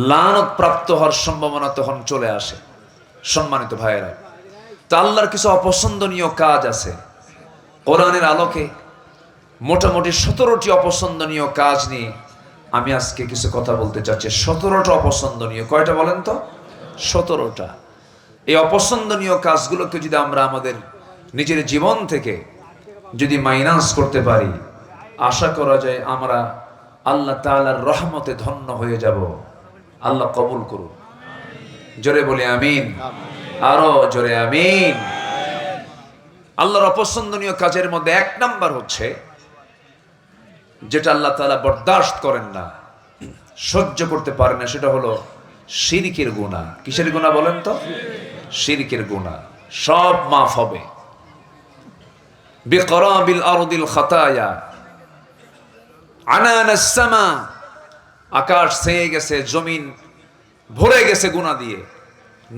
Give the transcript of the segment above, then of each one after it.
লানত প্রাপ্ত হওয়ার সম্ভাবনা তখন চলে আসে। সম্মানিত ভাইয়েরা, তো আল্লাহর কিছু অপছন্দনীয় কাজ আছে। কোরআনের আলোকে মোটামুটি 17টি অপছন্দনীয় কাজ নিয়ে আমি আজকে কিছু কথা বলতে চাচ্ছি। 17টা অপছন্দনীয়, কয়টা বলেন তো? 17টা। এই অপছন্দনীয় কাজগুলোকে যদি আমরা আমাদের নিজের জীবন থেকে যদি মাইনাস করতে পারি, আশা করা যায় আমরা আল্লাহ তাআলার রহমতে ধন্য হয়ে যাব। আল্লাহ কবুল করুন। জোরে বলি আমিন। আরো জোরে আমিন। আল্লাহর অপছন্দনীয় কাজের মধ্যে 1 নাম্বার হচ্ছে, যেটা আল্লাহ তাআলা বরদাশত করেন না, সহ্য করতে পারেন না, সেটা হলো শিরকের গুনাহ। কিসের গুনাহ বলেন তো? শিরকের গুনাহ। সব মাফ হবে। বিকরাবিল আরদিল খাতায়া আনানাস সামা, আকাশ ছেয়ে গেছে, জমিন ভরে গেছে গুনাহ দিয়ে,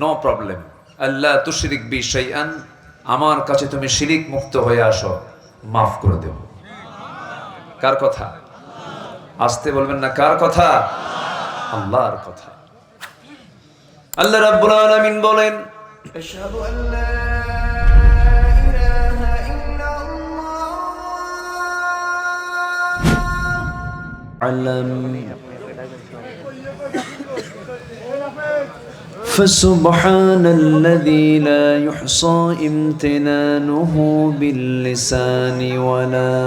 নো প্রবলেম। আল্লাহ তুশরিক বি শাইআন, আমার কাছে তুমি শিরিক মুক্ত হয়ে আসো, মাফ করে দেব। কার কথা? আসতে বলবেন না, কার কথা? আল্লাহর কথা। আল্লাহ রাব্বুল আলামিন বলেন, আশহাদু আল্লা ইলাহা ইল্লাল্লাহ আলাম فسبحان الذي لا يحصى امتنانه باللسان ولا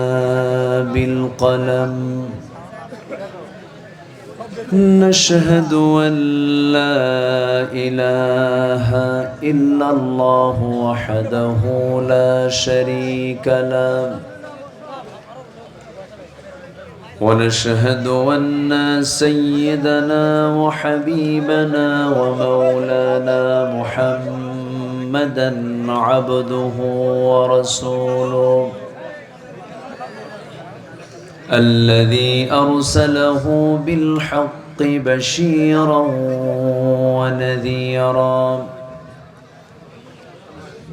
بالقلم نشهد أن لا إله إلا الله وحده لا شريك له ونشهد أن سيدنا وحبيبنا ومولانا محمدا عبده ورسوله الذي أرسله بالحق بشيرا ونذيرا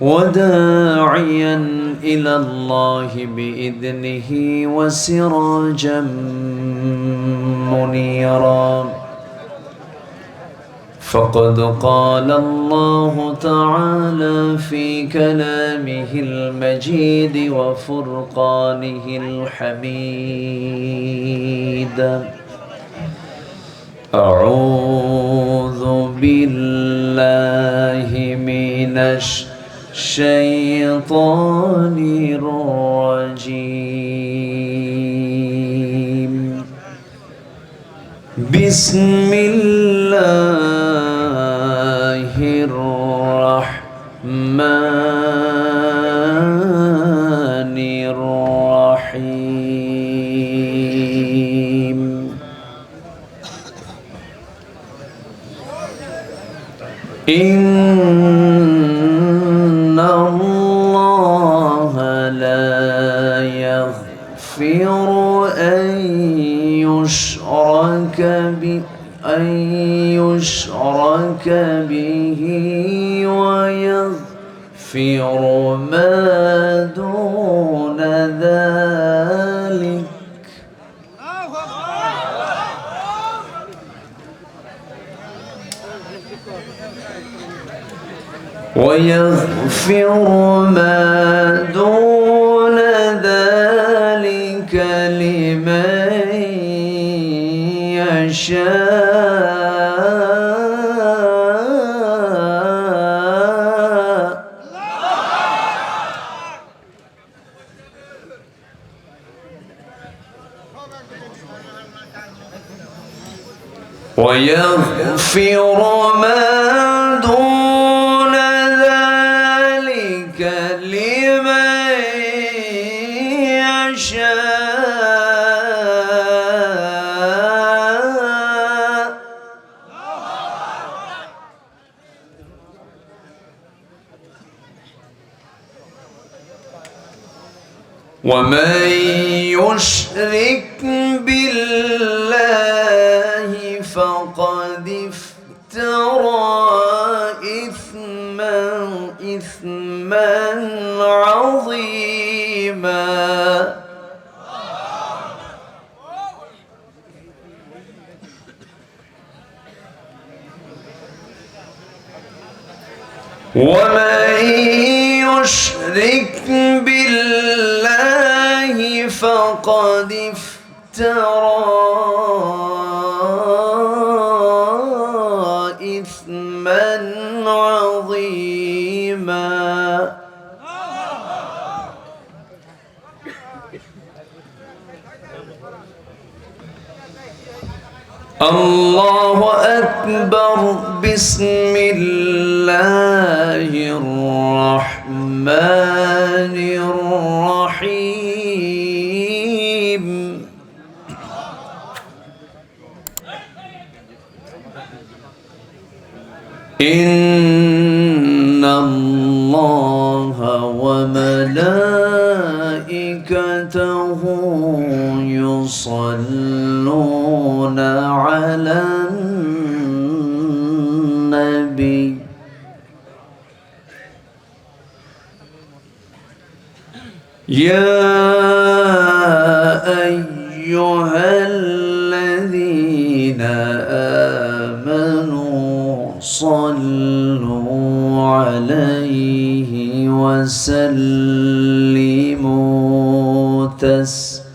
وداعيا إلى الله بإذنه وسراجا منيرا فقد قال الله تعالى في كلامه المجيد وفرقانه الحميد أعوذ بالله من الشيطان الرجيم بسم الله الرحمن الرحيم إن الله لا يغفر أن يشرك به ويغفر ما دون ذلك لمن يشاء ويغفر ما دون ذلك لمن يشاء ومن يشرك بالله فقد افترى إثما عظيما ومن يشرك بالله فقد افترى إثما عظيما. الله أكبر. بسم الله الرحمن الرحيم. إن الله وملائكته يصلون على النبي يا أيها الذين آمنوا صلوا عليه وسلموا تسليما.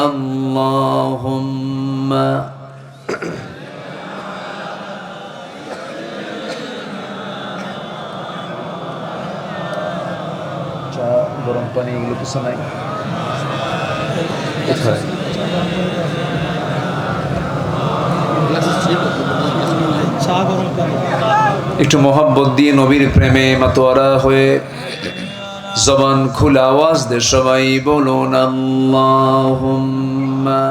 اللهم গরম পানি এগুলো কিছু নাই কোথায়? একটু মোহাব্বত দিয়ে নবীর প্রেমে মাতোয়ারা হয়ে জবান খুলে আওয়াজ দে সবাই বলুন আল্লাহুম্মা।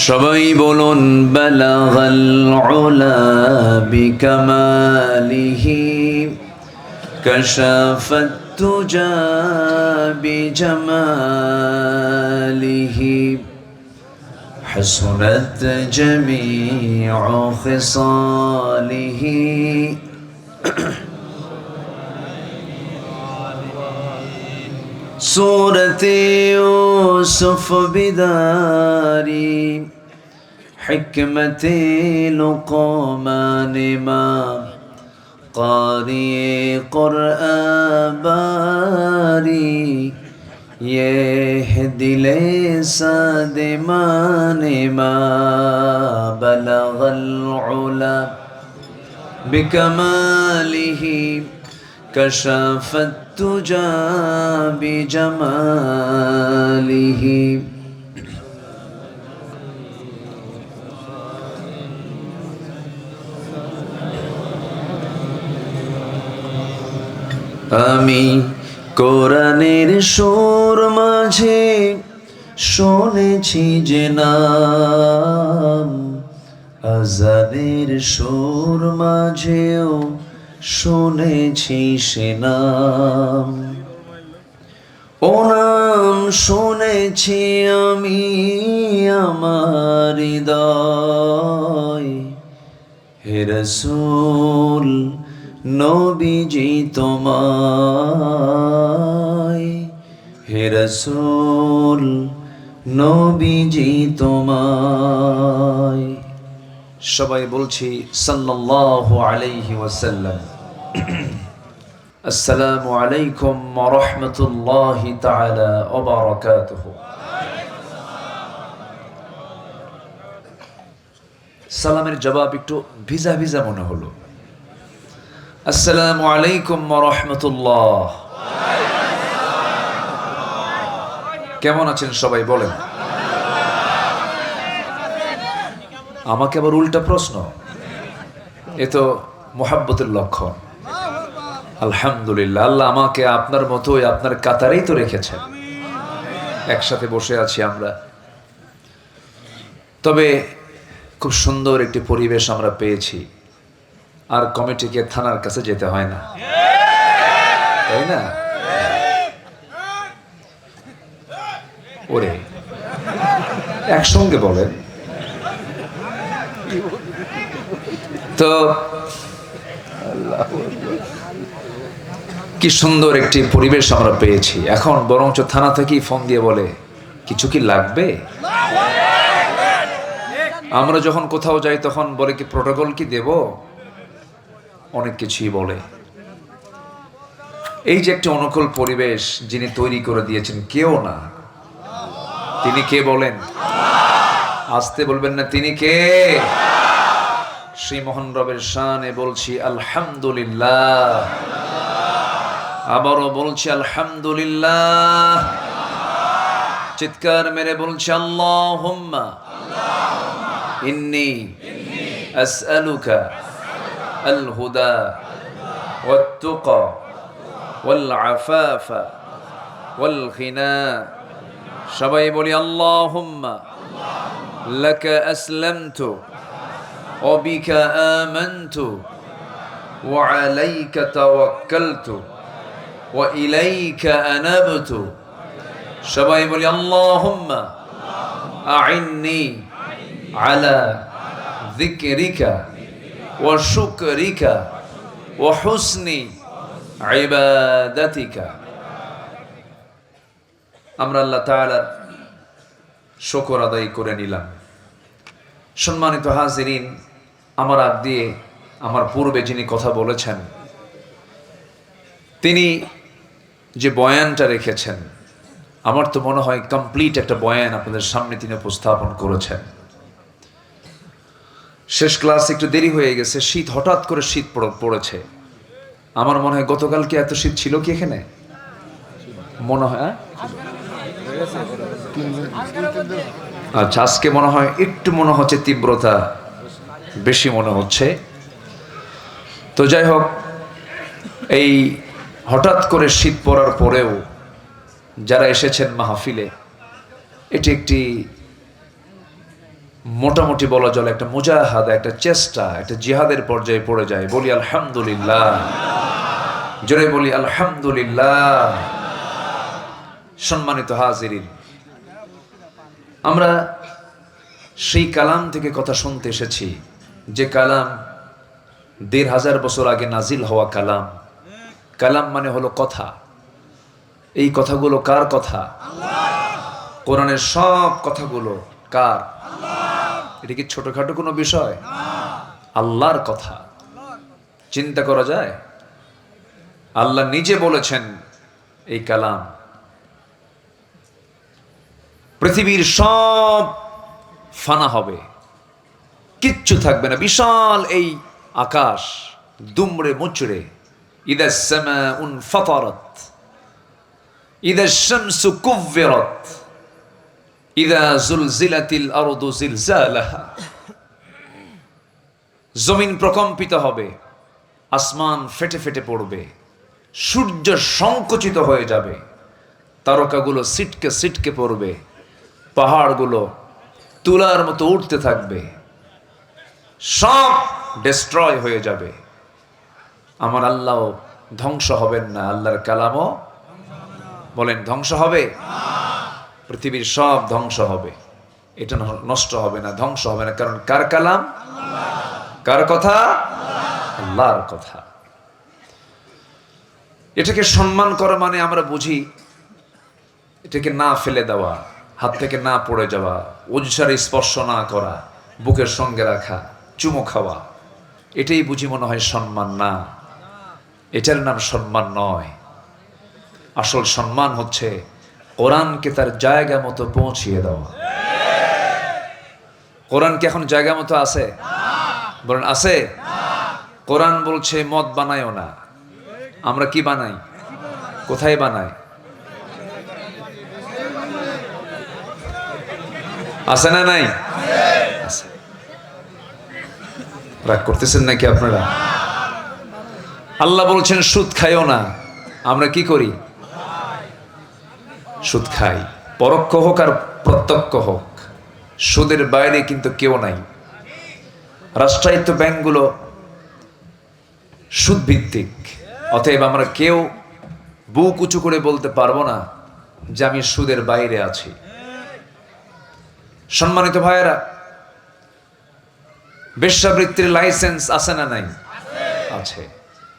সবাই বলুন বালাগাল উলা বিকামালিহি কাশাফাত তুজা বিজামালিহি হাসনাত জামিউ খিসালিহি সূরাতে ইউসুফ বিদারি حکمت لقمان ما قاری قرآن باری یہ دل سادمان ما بلغ العلا بکماله کشف التجا بجماله. আমি কোরআনের সুর মাঝে শুনেছি যে নাম, আজানের সুর মাঝেও শুনেছি সে নাম। ও নাম শুনেছি আমি আমার হৃদয়, হে রাসূল নবীজি তোমায়, হে রাসূল নবীজি তোমায়। সবাই বলছি সাল্লাল্লাহু আলাইহি ওয়াসাল্লাম। আসসালামু আলাইকুম ওয়া রাহমাতুল্লাহি তাআলা ওয়া বারাকাতুহু। সালামের জবাব একটু ভিজা ভিজা মনে হলো। আসসালামু আলাইকুম ওয়া রাহমাতুল্লাহ। কেমন আছেন সবাই বলেন? আমাকে আবার উল্টা প্রশ্ন, এ তো মুহাব্বতের লক্ষণ। আলহামদুলিল্লাহ, আল্লাহ আমাকে আপনার মতোই আপনার কাতারেই তো রেখেছেন, একসাথে বসে আছি আমরা। তবে খুব সুন্দর একটি পরিবেশ আমরা পেয়েছি, আর কমিটিকে থানার কাছে যেতে হয় না, তাই না? ওরে একসঙ্গে বলেন। তো কি সুন্দর একটি পরিবেশ আমরা পেয়েছি। এখন বরঞ্চ থানা থেকেই ফোন দিয়ে বলে কিছু কি লাগবে। আমরা যখন কোথাও যাই তখন বলে কি প্রোটোকল কি দেব, অনেক কিছুই বলে। এই যে একটি অনুকূল পরিবেশ যিনি তৈরি করে দিয়েছেন কেউ না, তিনি কে বলেন? আসতে বলবেন না, তিনি কে? সেই মহান রবের শানে বলছি আলহামদুলিল্লাহ। আবারও বলছি আলহামদুলিল্লাহ। চিৎকার মেরে বলছি আল্লাহুম্মা ইন্নী আসআলুকা আল হুদা ওয়াত তুকা ওয়াল আফাফা ওয়াল গিনা। সবাই বলি আল্লাহুম্মা লাকা আসলামতু ওয়া বিকা আমানতু ওয়া আলাইকা তাওয়াক্কালতু ওয়া ইলাইকা আনাবতু। সবাই বলি আল্লাহুম্মা আইন্নি আলা যিকরিকা ওয়া শুকরিকা ওয়া হুসনি ইবাদাতিকা। আমরা আল্লাহ তাআলার শুকর আদায় করে নিলাম। সম্মানিত হাজিরিন, আমার আগ দিয়ে আমার পূর্বে যিনি কথা বলেছেন তিনি যে বয়ানটা রেখেছেন, আমার তো মনে হয় কমপ্লিট একটা বয়ান আপনাদের সামনে তিনি উপস্থাপন করেছেন। শেষ ক্লাস একটু দেরি হয়ে গেছে, শীত হঠাৎ করে শীত পড়েছে। আমার মনে হয় গতকাল কি এত শীত ছিল কি এখানে? মনে হয় আচ্ছা, আজকে মনে হয় একটু মনে হচ্ছে তীব্রতা বেশি মনে হচ্ছে। তো যাই হোক, এই হঠাৎ করে শীত পড়ার পরেও যারা এসেছেন মাহফিলে, এটি একটি মোটামুটি বলা চলে একটা মুজাহাদা, একটা চেষ্টা, একটা জিহাদের পর্যায়ে পড়ে যায়। বলি আলহামদুলিল্লাহ, জোরে বলি আলহামদুলিল্লাহ। সম্মানিত হাজিরিন, আমরা সেই কালাম থেকে কথা শুনতে এসেছি যে কালাম ১৫০০ বছর আগে নাজিল হওয়া কালাম। কালাম মানে হলো কথা। এই কথাগুলো কার কথা? কোরআনের সব কথাগুলো কার? এটা কি ছোটখাটো কোনো বিষয়? আল্লাহর কথা। চিন্তা করা যায়? আল্লাহ নিজে বলেছেন এই কালাম পৃথিবীর সব ফানা হবে, কিচ্ছু থাকবে না। বিশাল এই আকাশ দুমড়ে মুচড়ে, ইদা সামাউন ফাতারাত, ইদা শামসু কুব্বিরাত, ইদা জুলজিলাতিল আরদু জিলজালাহা। জমিন প্রকম্পিত হবে, আসমান ফেটে ফেটে পড়বে, সূর্য সংকুচিত হয়ে যাবে, তারকাগুলো সিটকে সিটকে পড়বে, পাহাড়গুলো তুলার মতো উঠতে থাকবে, সব ডিস্ট্রয় হয়ে যাবে। আমার আল্লাহ ধ্বংস হবেন না, আল্লাহর কালামও বলেন ধ্বংস হবে। পৃথিবীর সব ধ্বংস হবে, এটা নষ্ট হবে না, ধ্বংস হবে না। কারণ কার কালাম? কার কথা? আল্লাহর কথা। এটাকে সম্মান করা মানে আমরা বুঝি এটাকে না ফেলে দেওয়া, হাত থেকে না পড়ে যাওয়া, উজ্জারে স্পর্শ না করা, বুকের সঙ্গে রাখা, চুমু খাওয়া, এটাই বুঝি মনে হয় সম্মান। না, এটার নাম সম্মান নয়। আসল সম্মান হচ্ছে কোরআনকে তার জায়গা মতো পৌঁছিয়ে দেওয়া। কোরআন কি এখন জায়গা মতো আছে? বলেন আছে? কোরআন বলছে মদ বানায়ও না। আমরা কি বানাই? কোথায় বানাই? আছে না নাই? আছে। রাগ করতেছেন নাকি আপনারা? আল্লাহ বলছেন সুদ খাইও না। আমরা কি করি? সুদ খাই, পরোক্ষ হোক আর প্রত্যক্ষ হোক। সুদের বাইরে কিন্তু কেউ নাই। রাষ্ট্রায়ত্ত ব্যাংকগুলো সুদ ভিত্তিক, অতএব আমরা কেউ বুক উঁচু করে বলতে পারবো না যে আমি সুদের বাইরে আছি। সম্মানিত ভাইয়েরা, বেশ্যাবৃত্তির লাইসেন্স আছে না নাই? আছে।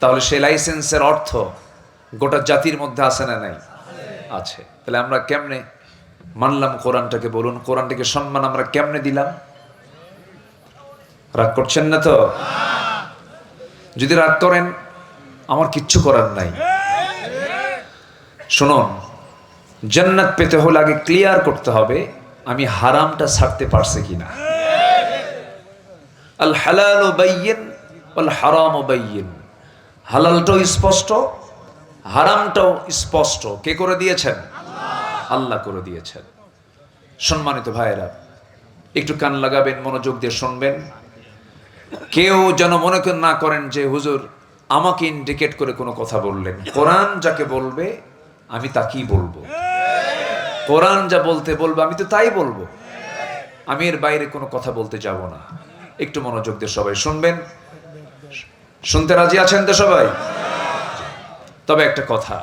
তাহলে সেই লাইসেন্সের অর্থ গোটা জাতির মধ্যে আছে না নাই? আছে। তাহলে আমরা কেমনে মানলাম কোরআনটাকে? বলুন, কোরআনটাকে সম্মান আমরা কেমনে দিলাম? রাগ করছেন না তো? যদি রাগ করেন, আমার কিচ্ছু করার নাই। শুনুন, জান্নাত পেতে হলে আগে ক্লিয়ার করতে হবে আমি হারামটা ছাড়তে পারছি কিনা। আল হালালু বাইয়িন ওয়াল হারামু বাইয়িন। হালালটাও স্পষ্ট, হারামটাও স্পষ্ট। কে করে দিয়েছেন? আল্লাহ করে দিয়েছেন। সম্মানিত ভাইয়েরা, একটু কান লাগাবেন, মনোযোগ দিয়ে শুনবেন। কেউ যেন মনে না করেন যে হুজুর আমাকে ইন্ডিকেট করে কোনো কথা বললেন। কোরআন যাকে বলবে আমি তাকেই বলবো। কোরআন যা বলতে বলবো আমি তো তাই বলবো। আমি এর বাইরে কোনো কথা বলতে যাব না। একটু মনোযোগ দিয়ে সবাই শুনবেন। শুনতে রাজি আছেন তো সবাই? তবে একটা কথা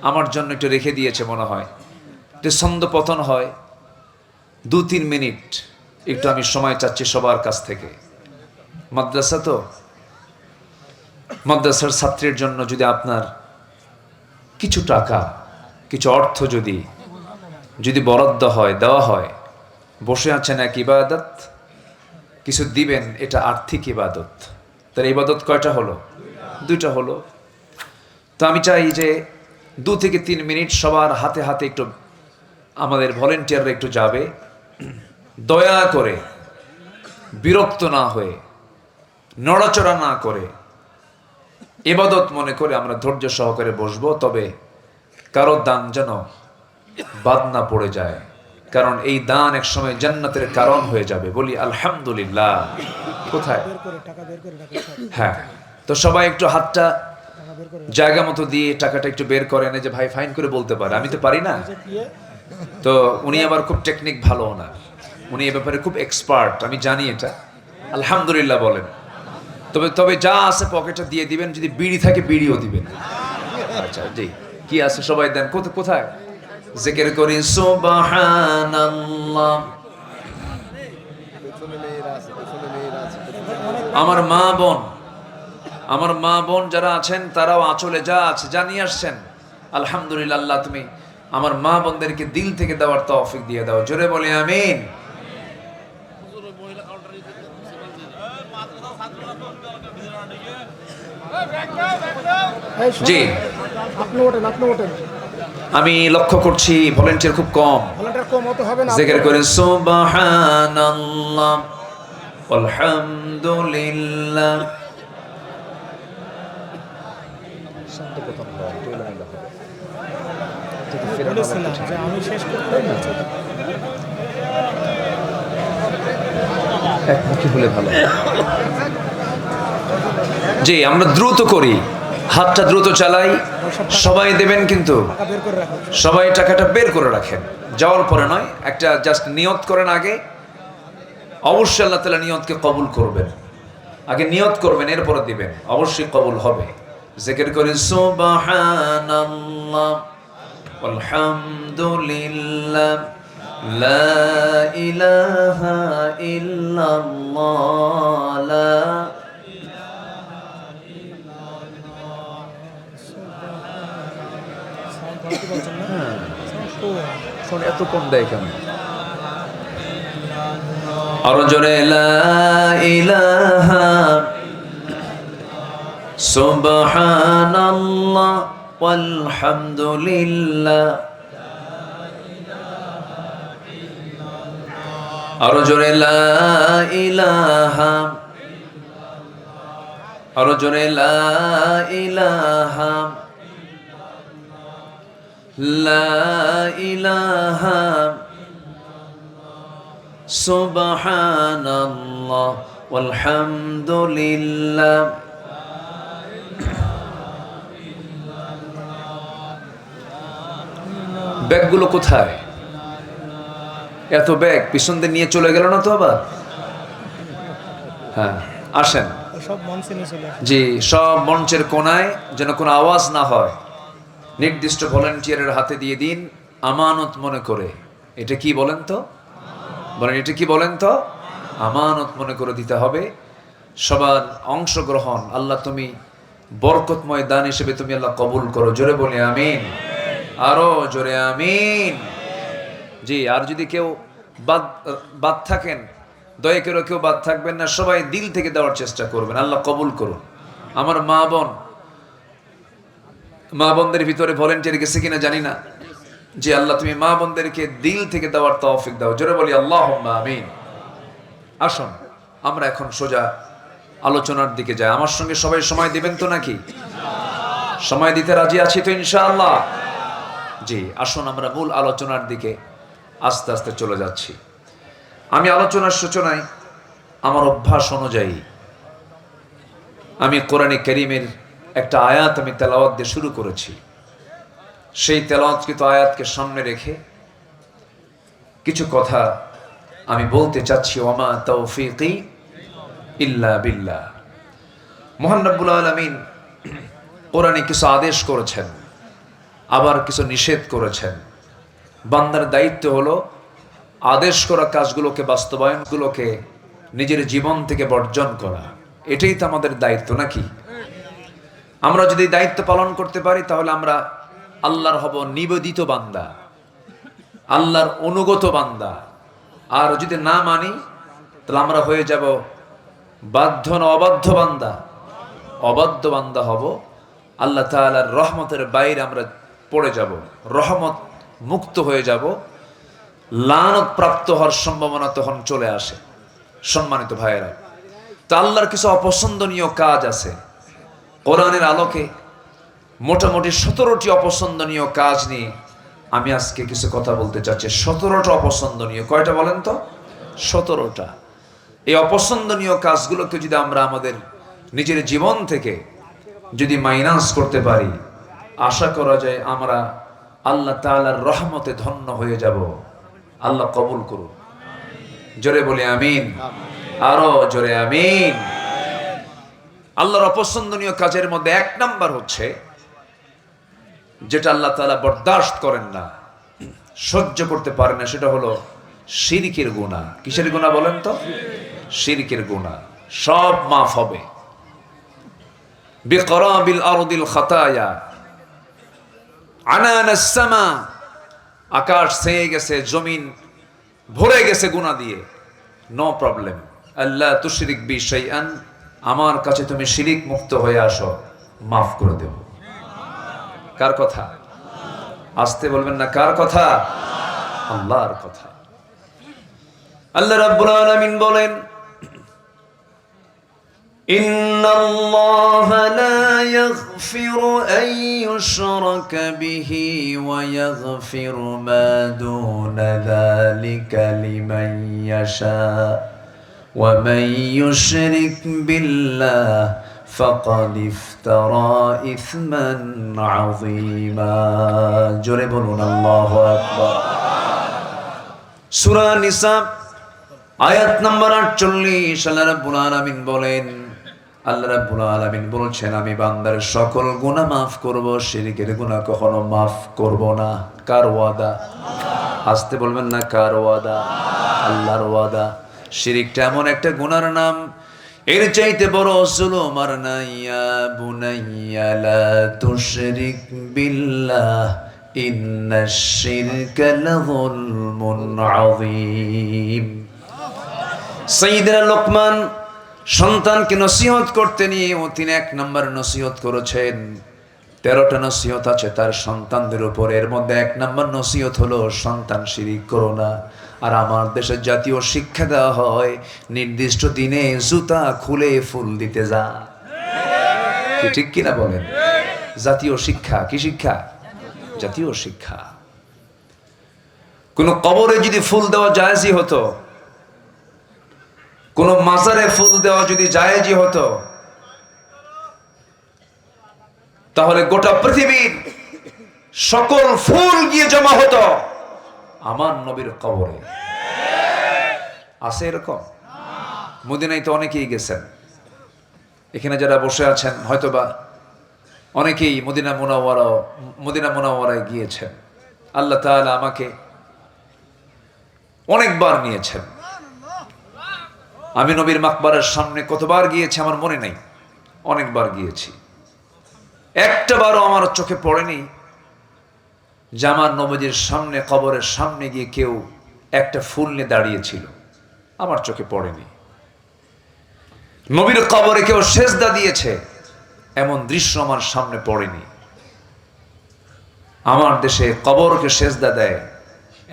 আমার জন্য একটু রেখে দিয়েছে মনে হয়, একটু ছন্দপতন হয়, 2-3 মিনিট একটু আমি সময় চাচ্ছি সবার কাছ থেকে। মাদ্রাসা তো, মাদ্রাসার ছাত্রের জন্য যদি আপনার কিছু টাকা, কিছু অর্থ যদি বরাদ্দ হয়, দেওয়া হয়, বসে আছেন এক ইবাদত, কিছু দিবেন, এটা আর্থিক ইবাদত। তার ইবাদত কয়টা হলো? 2টা হলো। তো আমি চাই যে 2 থেকে 3 মিনিট সবার হাতে হাতে একটু আমাদের ভলেন্টিয়াররা একটু যাবে, দয়া করে বিরক্ত না হয়ে, নড়াচড়া না করে, ইবাদত মনে করে আমরা ধৈর্য সহকারে বসবো। তবে কারো দান যেন বাদ না পড়ে যায়, কারণ এই দান এক সময় জান্নাতের কারণ হয়ে যাবে। বলি আলহামদুলিল্লাহ। কোথায়? হ্যাঁ, তো সবাই একটু হাতটা জায়গা মতো দিয়ে টাকাটা একটু বের করেন। যে ভাই ফাইন করে বলতে পারে, আমি তো পারি না। তো উনি আবার খুব টেকনিক ভালো না, উনি এ ব্যাপারে খুব এক্সপার্ট, আমি জানি এটা। আলহামদুলিল্লাহ বলেন। তবে যা আছে পকেটে দিয়ে দিবেন, যদি বিড়ি থাকে বিড়িও দিবেন। আচ্ছা জি, কি আছে সবাই দেন। কোথায়? জিকির করি সুবহানাল্লাহ। আমার মা বোন যারা আছেন তারাও আঁচলে যা আছে জানিয়ে আসছেন। আলহামদুলিল্লাহ। আল্লাহ তুমি আমার মা বোনদেরকে দিল থেকে দেওয়ার তৌফিক দিয়ে দাও। জোরে বলি আমিন। জি, আমি লক্ষ্য করছি ভলেন্টিয়ার খুব কম। জিকির করে সুবহানাল্লাহ আলহামদুলিল্লাহ। একমুখী হলে ভালো। জি, আমরা দ্রুত করি, হাতটা দ্রুত চালাই। সবাই দেবেন, কিন্তু সবাই টাকাটা বের করে রাখেন। যাওয়ার পরে নয়, একটা জাস্ট নিয়ত করেন আগে। অবশ্যই আল্লাহ তাআলা নিয়তকে কবুল করবেন। আগে নিয়ত করবেন, এরপরে দিবেন, অবশ্যই কবুল হবে। জিকির করে সুবহানাল্লাহ আলহামদুলিল্লাহ লা ইলাহা ইল্লাল্লাহ লা এত কম দেয় কেন? আরো জোরে লা ইলাহা সুবহানাল্লাহ ওয়ালহামদুলিল্লাহ। আরো জোরে লা ইলাহা, আরো জোরে লা ইলাহা লা ইলাহা সুবহানাল্লাহ ওয়ালহামদুলিল্লাহ। ব্যাগগুলো কোথায়? এত ব্যাগ পিছন দিয়ে নিয়ে চলে গেল না তো আবার? হ্যাঁ, আসেন। জি, সব মঞ্চের কোনায়, যেন কোনো আওয়াজ না হয়। নির্দিষ্ট ভলান্টিয়ারের হাতে দিয়ে দিন, আমানত মনে করে। এটা কি বলেন তো? বলেন এটা কি বলেন তো? আমানত মনে করে দিতে হবে। সবার অংশগ্রহণ আল্লাহ তুমি বরকতময় দান হিসেবে তুমি আল্লাহ কবুল করো। জোরে বলি আমিন, আরো জোরে আমিন। জি, আর যদি কেউ বাদ বাদ থাকেন, দয়া করে কেউ বাদ থাকবেন না, সবাই দিল থেকে দেওয়ার চেষ্টা করবেন। আল্লাহ কবুল করুন। আমার মা বোনদের ভিতরে ভলেন্টিয়ার গেছে কিনা জানি না, যে আল্লাহ তুমি মা বোনদেরকে দিল থেকে দেওয়ার তৌফিক দাও। জোরে বলি আল্লাহুম্মা আমিন। আসুন আমরা এখন সোজা আলোচনার দিকে যাই। আমার সঙ্গে সবাই সময় দিবেন তো নাকি? সময় দিতে রাজি আছি তো ইনশাআল্লাহ? জি, আসুন আমরা মূল আলোচনার দিকে আস্তে আস্তে চলে যাচ্ছি। আমি আলোচনার সূচনায় আমার অভ্যাস অনুযায়ী আমি কোরআনে কারীমের একটা আয়াত আমি তেলাওয়াত দিয়ে শুরু করেছি। সেই তেলাওয়াতকৃত আয়াতকে সামনে রেখে কিছু কথা আমি বলতে চাচ্ছি। ওয়ামা তাওফীকি ইল্লা বিল্লাহ। মহান রব্বুল আলামিন কোরআনে কিছু আদেশ করেছেন, আবার কিছু নিষেধ করেছেন। বান্দার দায়িত্ব হলো আদেশ করা কাজগুলোকে, বাস্তবায়নগুলোকে নিজের জীবন থেকে বর্জন করা। এটাই তো আমাদের দায়িত্ব নাকি? আমরা যদি দায়িত্ব পালন করতে পারি তাহলে আমরা আল্লাহর হব নিবেদিত বান্দা, আল্লাহর অনুগত বান্দা। আর যদি না মানি তাহলে আমরা হয়ে যাব বাধ্য না অবাধ্য বান্দা, অবাধ্য বান্দা হব। আল্লাহ তাআলার রহমতের বাইরে আমরা পড়ে যাব, রহমত মুক্ত হয়ে যাব, লানত প্রাপ্ত হওয়ার সম্ভাবনা তখন চলে আসে। সম্মানিত ভাইয়েরা, তো আল্লাহর কিছু অপছন্দনীয় কাজ আছে। কোরআনের আলোকে মোটামুটি 17টি অপছন্দনীয় কাজ নিয়ে আমি আজকে কিছু কথা বলতে চাচ্ছি। 17টা অপছন্দনীয়। কয়টা বলেন তো? 17টা। এই অপছন্দনীয় কাজগুলোকে যদি আমরা আমাদের নিজের জীবন থেকে যদি মাইনাস করতে পারি, আশা করা যায় আমরা আল্লাহ তাআলার রহমতে ধন্য হয়ে যাব। আল্লাহ কবুল করুন। জোরে বলি আমিন, আরো জোরে আমিন। আল্লাহর অপছন্দনীয় কাজের মধ্যে 1 নাম্বার হচ্ছে যেটা আল্লাহ তাআলা বরদাস্ত করেন না, সহ্য করতে পারেন না, সেটা হলো শিরকের গুনাহ। কিসের গুনাহ বলেন তো? শিরকের গুনাহ। সব মাফ হবে। বিকরাবিল আরদিল খাতায়া আনানাস সামা, আকাশ ছেয়ে গেছে, জমিন ভরে গেছে গুনাহ দিয়ে, নো প্রবলেম। আল্লাহ তুশরিক বি শাইআন, আমার কাছে তুমি শিরিক মুক্ত হয়ে আসো, মাফ করে দেব। কার কথা? আসতে বলবেন না, কার কথা? আল্লাহর কথা। আল্লাহ রাব্বুল আলামিন বলেন, ইন্নাল্লাহা লা ইয়াগফিরু আন ইউশরাকা বিহি ওয়া ইয়াগফিরু মা দুনা যালিকা লিমান ইয়াশা ওয়া মান ইউশরিক বিল্লাহ ফাকাদ ইফতারা ইসমান আযীমা। জোরে বলুন আল্লাহু আকবার। সূরা নিসা আয়াত নাম্বার 48। আল্লাহ রাব্বুল আলামিন বলেন, আল্লাহ রাব্বুল আলামিন বলছেন, আমি বান্দার সকল গুনাহ মাফ করব, শিরকের গুনাহ কখনো মাফ করব না। কার ওয়াদা? আসতে বলবেন না, কার ওয়াদা? আল্লাহর ওয়াদা। শিরকটা এমন একটা গুনার নাম, এর চাইতে বড় জুলুম আর নাই। ইয়া বুনাইয়া লা তুশরিক বিল্লাহ ইন্নাশ শিরকা লাযুলমুন আযীম। সাইয়্যিদনা লোকমান সন্তানকে নসিহত করতে নিয়ে তিনি 1 নাম্বার নসিহত করেছেন। 13টা নসিহত আছে তার সন্তানদের উপর। এর মধ্যে 1 নাম্বার নসিহত হলো সন্তান শিরিক করো না। আর আমার দেশে জাতীয় শিক্ষা দেওয়া হয়, নির্দিষ্ট দিনে জুতা খুলে ফুল দিতে যা। কি ঠিক কিনা বলেন? জাতীয় শিক্ষা। কি শিক্ষা? জাতীয় শিক্ষা। কোন কবরে যদি ফুল দেওয়া জায়েজই হতো, কোন মাজারে ফুল দেওয়া যদি জায়েজই হতো, তাহলে গোটা পৃথিবীর সকল ফুল গিয়ে জমা হতো আমার নবীর কবরে। আছে এরকম? মদিনায় তো অনেকেই গেছেন। এখানে যারা বসে আছেন হয়তোবা অনেকেই মদিনা মুনাওয়ারায় গিয়েছেন। আল্লাহ তাআলা আমাকে অনেকবার নিয়েছেন। আমি নবীর মাকবারের সামনে কতবার গিয়েছি আমার মনে নেই, অনেকবার গিয়েছি। একটা বারও আমার চোখে পড়েনি যে আমার নবীজির সামনে, কবরের সামনে গিয়ে কেউ একটা ফুল নিয়ে দাঁড়িয়েছিল, আমার চোখে পড়েনি। নবীর কবরে কেউ সেজদা দিয়েছে এমন দৃশ্য আমার সামনে পড়েনি। আমার দেশে কবরকে সেজদা দেয়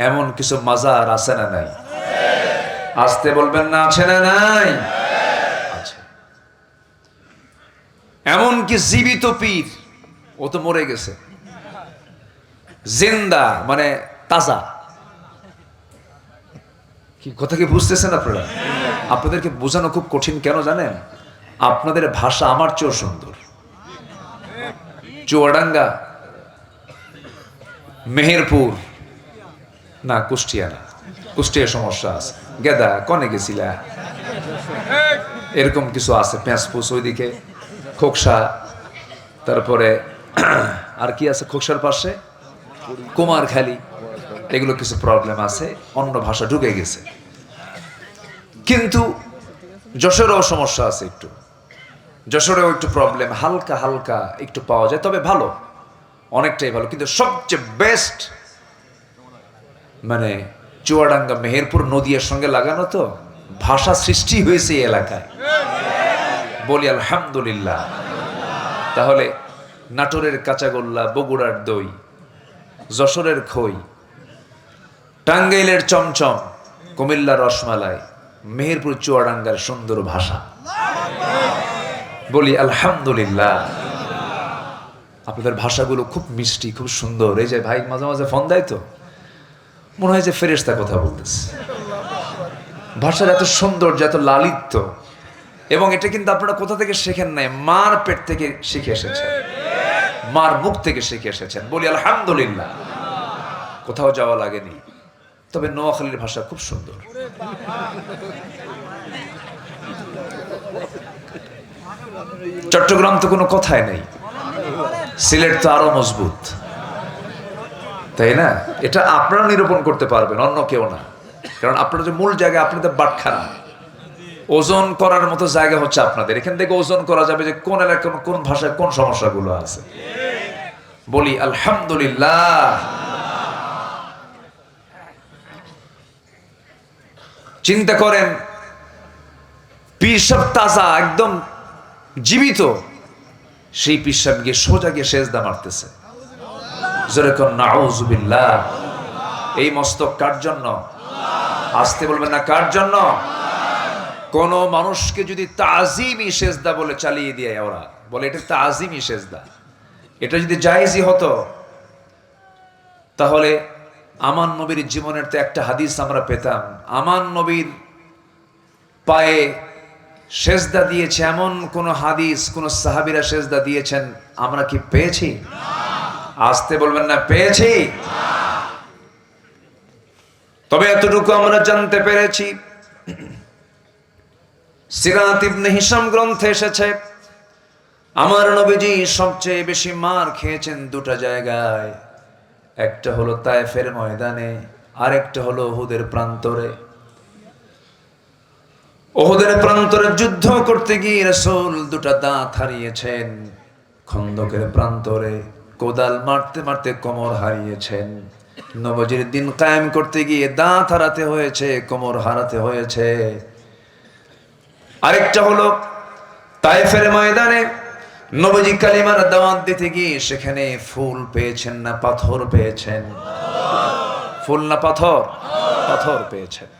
এমন কিছু মাজার আছে না নাই? আসতে বলবেন না, আছে না নাই? আছে। এমন কি জীবিত পীর, ও তো মরে গেছে, জিন্দা মানে তাজা। কি কথা কি বুঝতেছেন আপনারা? আপনাদেরকে বোঝানো খুব কঠিন, কেন জানেন? আপনাদের ভাষা আমার চেয়েও সুন্দর। চুয়াডাঙ্গা, মেহেরপুর, না কুষ্টিয়া না, কুষ্টিয়া সমস্যা আছে, গেদা কনে গেছিলা, এরকম কিছু আছে, পেঁচপুস ওইদিকে, খোকসা, তারপরে আর কি আছে খোকসার পাশে, কুমারখালী, এগুলো কিছু প্রবলেম আছে, অন্য ভাষা ঢুকে গেছে। কিন্তু যশোরেও সমস্যা আছে একটু, যশোরেও একটু প্রবলেম হালকা হালকা একটু পাওয়া যায়, তবে ভালো, অনেকটাই ভালো। কিন্তু সবচেয়ে বেস্ট মানে চুয়াডাঙ্গা, মেহেরপুর নদীর সঙ্গে লাগানো, তো ভাষা সৃষ্টি হয়েছে এই এলাকায়, বলি আলহামদুলিল্লাহ। তাহলে নাটোরের কাঁচাগোল্লা, বগুড়ার দই, যশোরের খই, টাঙ্গাইলের চমচম, কুমিল্লার রসমালাই, মেহেরপুর চুয়াডাঙ্গার সুন্দর ভাষা, বলি আলহামদুলিল্লাহ। আপনাদের ভাষাগুলো খুব মিষ্টি, খুব সুন্দর। এই যে ভাই মাঝে মাঝে ফোন দেয়, তো মনে হয় যে ফেরেশতা কথা বলতেছে। ভাষার এত সৌন্দর্য, এত লালিত্য, এবং এটা কিন্তু আপনারা কোথা থেকে শেখেন নাই, মার পেট থেকে শিখে এসেছেন, মার মুখ থেকে শিখে এসেছেন, বলি আলহামদুলিল্লাহ। কোথাও যাওয়া লাগেনি। তবে নোয়াখালীর ভাষা খুব সুন্দর। চট্টগ্রাম তো কোনো কথাই নেই, সিলেট তো আরো মজবুত, তাই না? এটা আপনারা নিরূপণ করতে পারবেন, অন্য কেউ না। কারণ আপনারা যে মূল জায়গা, আপনাদের বাটখারা, ওজন করার মতো জায়গা হচ্ছে আপনাদের। এখান থেকে ওজন করা যাবে যে কোন এলাকায় কোন ভাষায় কোন সমস্যাগুলো আছে। বলি আলহামদুলিল্লাহ। চিন্তা করেন, পীর সাহেব তাজা, একদম জীবিত, সেই পীর সাহেব গিয়ে সোজা গিয়ে সেজদা মারতেছে। যেরকম নাউজুবিল্লাহ। এই মস্তক কার জন্য? আসতে বলবেন না, কার জন্য? কোন মানুষকে যদি তাজিমি সেজদা বলে চালিয়ে দিয়ে, ওরা বলে এটা তাজিমি সেজদা, এটা যদি জায়েজই হতো, তাহলে আমার নবীর জীবনের তো একটা হাদিস আমরা পেতাম। আমার নবীর পায়ে সেজদা দিয়েছে এমন কোন হাদিস, কোন সাহাবীরা সেজদা দিয়েছেন আমরা কি পেয়েছি? আসতে বলবেন না, পেয়েছি। তবে এতটুকু আমরা জানতে পেরেছি, সিরাত ইবনে হিশাম গ্রন্থে এসেছে, আমার নবীজি সবচেয়ে বেশি মার খেয়েছেন দুটা জায়গায়। একটা হলো তায়েফের ময়দানে, আরেকটা হলো উহুদের প্রান্তরে। উহুদের প্রান্তরে যুদ্ধ করতে গিয়ে রাসূল দুটা দাঁত হারিয়েছেন। খন্দকের প্রান্তরে কোদাল মারতে মারতে কোমর হারিয়েছেন। নবীজির দিন কায়েম করতে গিয়ে দাঁত হারাতে হয়েছে, কোমর হারাতে হয়েছে। আরেকটা হলো তায়েফের ময়দানে নবীজি কালিমার দাওয়াত দিতে গিয়ে সেখানে ফুল পেয়েছেন না পাথর পেয়েছেন? ফুল না পাথর? পাথর পেয়েছেন।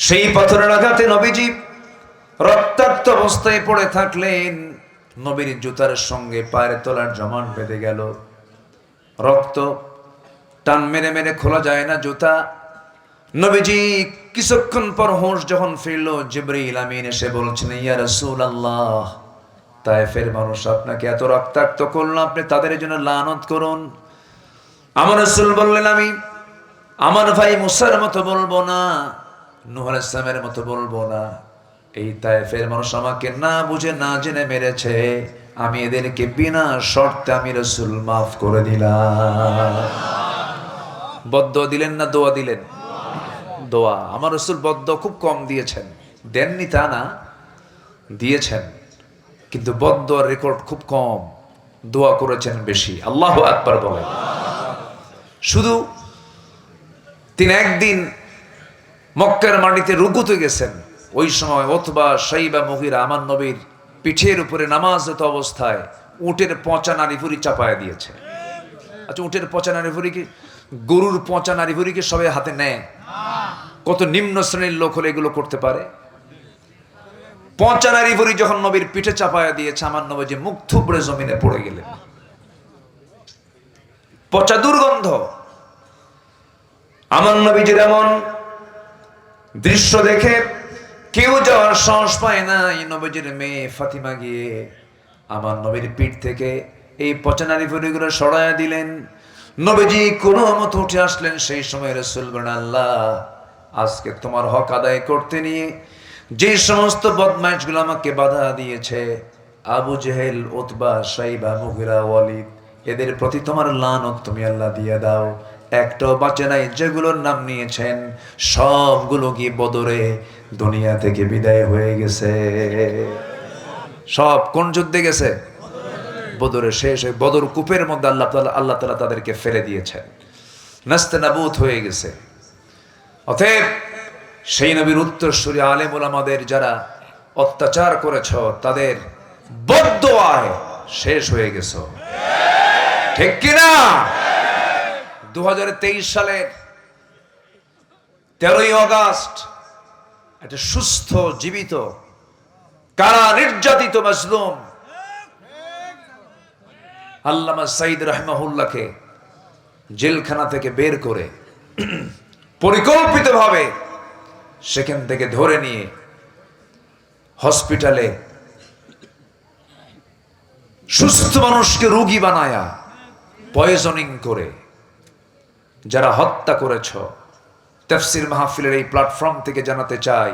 সেই পাথরের আঘাতে নবীজি রক্তাক্ত অবস্থায় পড়ে থাকলেন। নবীর জুতার সঙ্গে পায়ের তলার জমান বেঁধে গেল। রক্ত টান মেরে মেরে খোলা যায় না জুতা। নবীজি কিছুক্ষণ পর হোশ যখন ফিরল, জিবরিল আমিন এসে বলছেন, ইয়া রাসূলুল্লাহ, তায়েফের মানুষ আপনাকে এত রক্তাক্ত করলো, আপনি তাদের জন্য লানত করুন। আমার রাসূল বললেন, আমি আমার ভাই মুসার মতো বলবো না, নূহ আলাইহিস সালামের মতো বলবো না। এই তায়েফের মানুষ আমাকে না বুঝে না জেনে মেরেছে, আমি এদেরকে বিনা শর্তে আমি রাসূল মাফ করে দিলাম। বদদোয়া দিলেন না দোয়া দিলেন? দোয়া। আমার রাসূল বদদোয়া খুব কম দিয়েছেন, দেননি তা না, দিয়েছেন, কিন্তু বদদোয়ার রেকর্ড খুব কম, দোয়া করেছেন বেশি। আল্লাহু আকবার বলেন। শুধু তিনি একদিন মক্কার মাটিতে রুকুতে গেছেন, ওই সময় উতবা, শাইবা, মুগীরা আমার নবীর পিঠের উপরে নামাজরত অবস্থায় উটের পচা নাড়িভুড়ি চাপায়া দিয়েছে। আচ্ছা, উটের পচা নাড়িভুড়ি কি, গরুর পচা নাড়িভুড়ি কি সবাই হাতে নেয়? কত নিম্ন শ্রেণীর লোক হলে এগুলো করতে পারে? পচা নাড়িভুড়ি যখন নবীর পিঠে চাপায়া দিয়েছে, আমার নবী যে মুখ থুবড়ে জমিনে পড়ে গেলেন। পচা দুর্গন্ধ। আমার নবীজির এমন দৃশ্য দেখে কেউ যাওয়ার সাহস পায় না। এই নবীজির মেয়ে ফাতিমা গিয়ে আমার নবীর পিঠ থেকে এই পচা নাড়িভুড়িগুলো সরাইয়া দিলেন। নবীজি কোনো মতো উঠে আসলেন। সেই সময় রাসূল বলেন, আল্লাহ আজকে তোমার হক আদায় করতে নিয়ে যে সমস্ত বদমাইশগুলো আমাকে বাধা দিয়েছে, আবু জেহেল, উতবা, শাইবা, মুগীরা, ওয়ালিদ, এদের প্রতি তোমার লানত তুমি আল্লাহ দিয়ে দাও। একটাও বাঁচে নাই। যেগুলোর নাম নিয়েছেন সবগুলো কি বদরে দুনিয়া থেকে বিদায় হয়ে গেছে। সব কোন যুদ্ধে গেছে? বদরে শেষ। বদর কূপের মধ্যে আল্লাহ তাআলা তাদেরকে ফেলে দিয়েছেন, নাস্তানাবুদ হয়ে গেছে। অতএব সেই নবীর উত্তরসূরি আলেম ওলামাদের যারা অত্যাচার করেছ, তাদের বদদোয়ায় শেষ হয়ে গেছো, ঠিক কিনা? 2023 সালের 13ই আগস্ট একটা সুস্থ, জীবিত, কারা নির্যাতিত মাজলুম আল্লামা সাঈদ রাহিমাহুল্লাহকে জেলখানা থেকে বের করে পরিকল্পিতভাবে সেখান থেকে ধরে নিয়ে হসপিটালে সুস্থ মানুষকে রোগী বানায়া পয়জনিং করে যারা হত্যা করেছ, তাফসীর মাহফিলের এই প্ল্যাটফর্ম থেকে জানাতে চাই,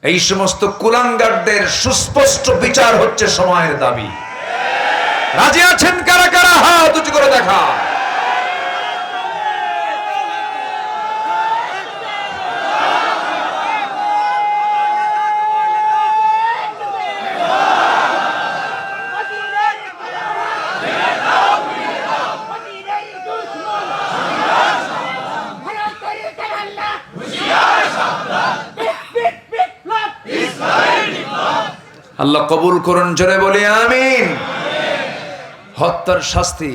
এই সমস্ত কুলাঙ্গারদের সুস্পষ্ট বিচার হচ্ছে সময়ের দাবি। রাজি আছেন কারা কারা? হাত উঁচু করে দেখা। আল্লাহ কবুল করুন, জোরে বলি আমিন। হত্যার শাস্তি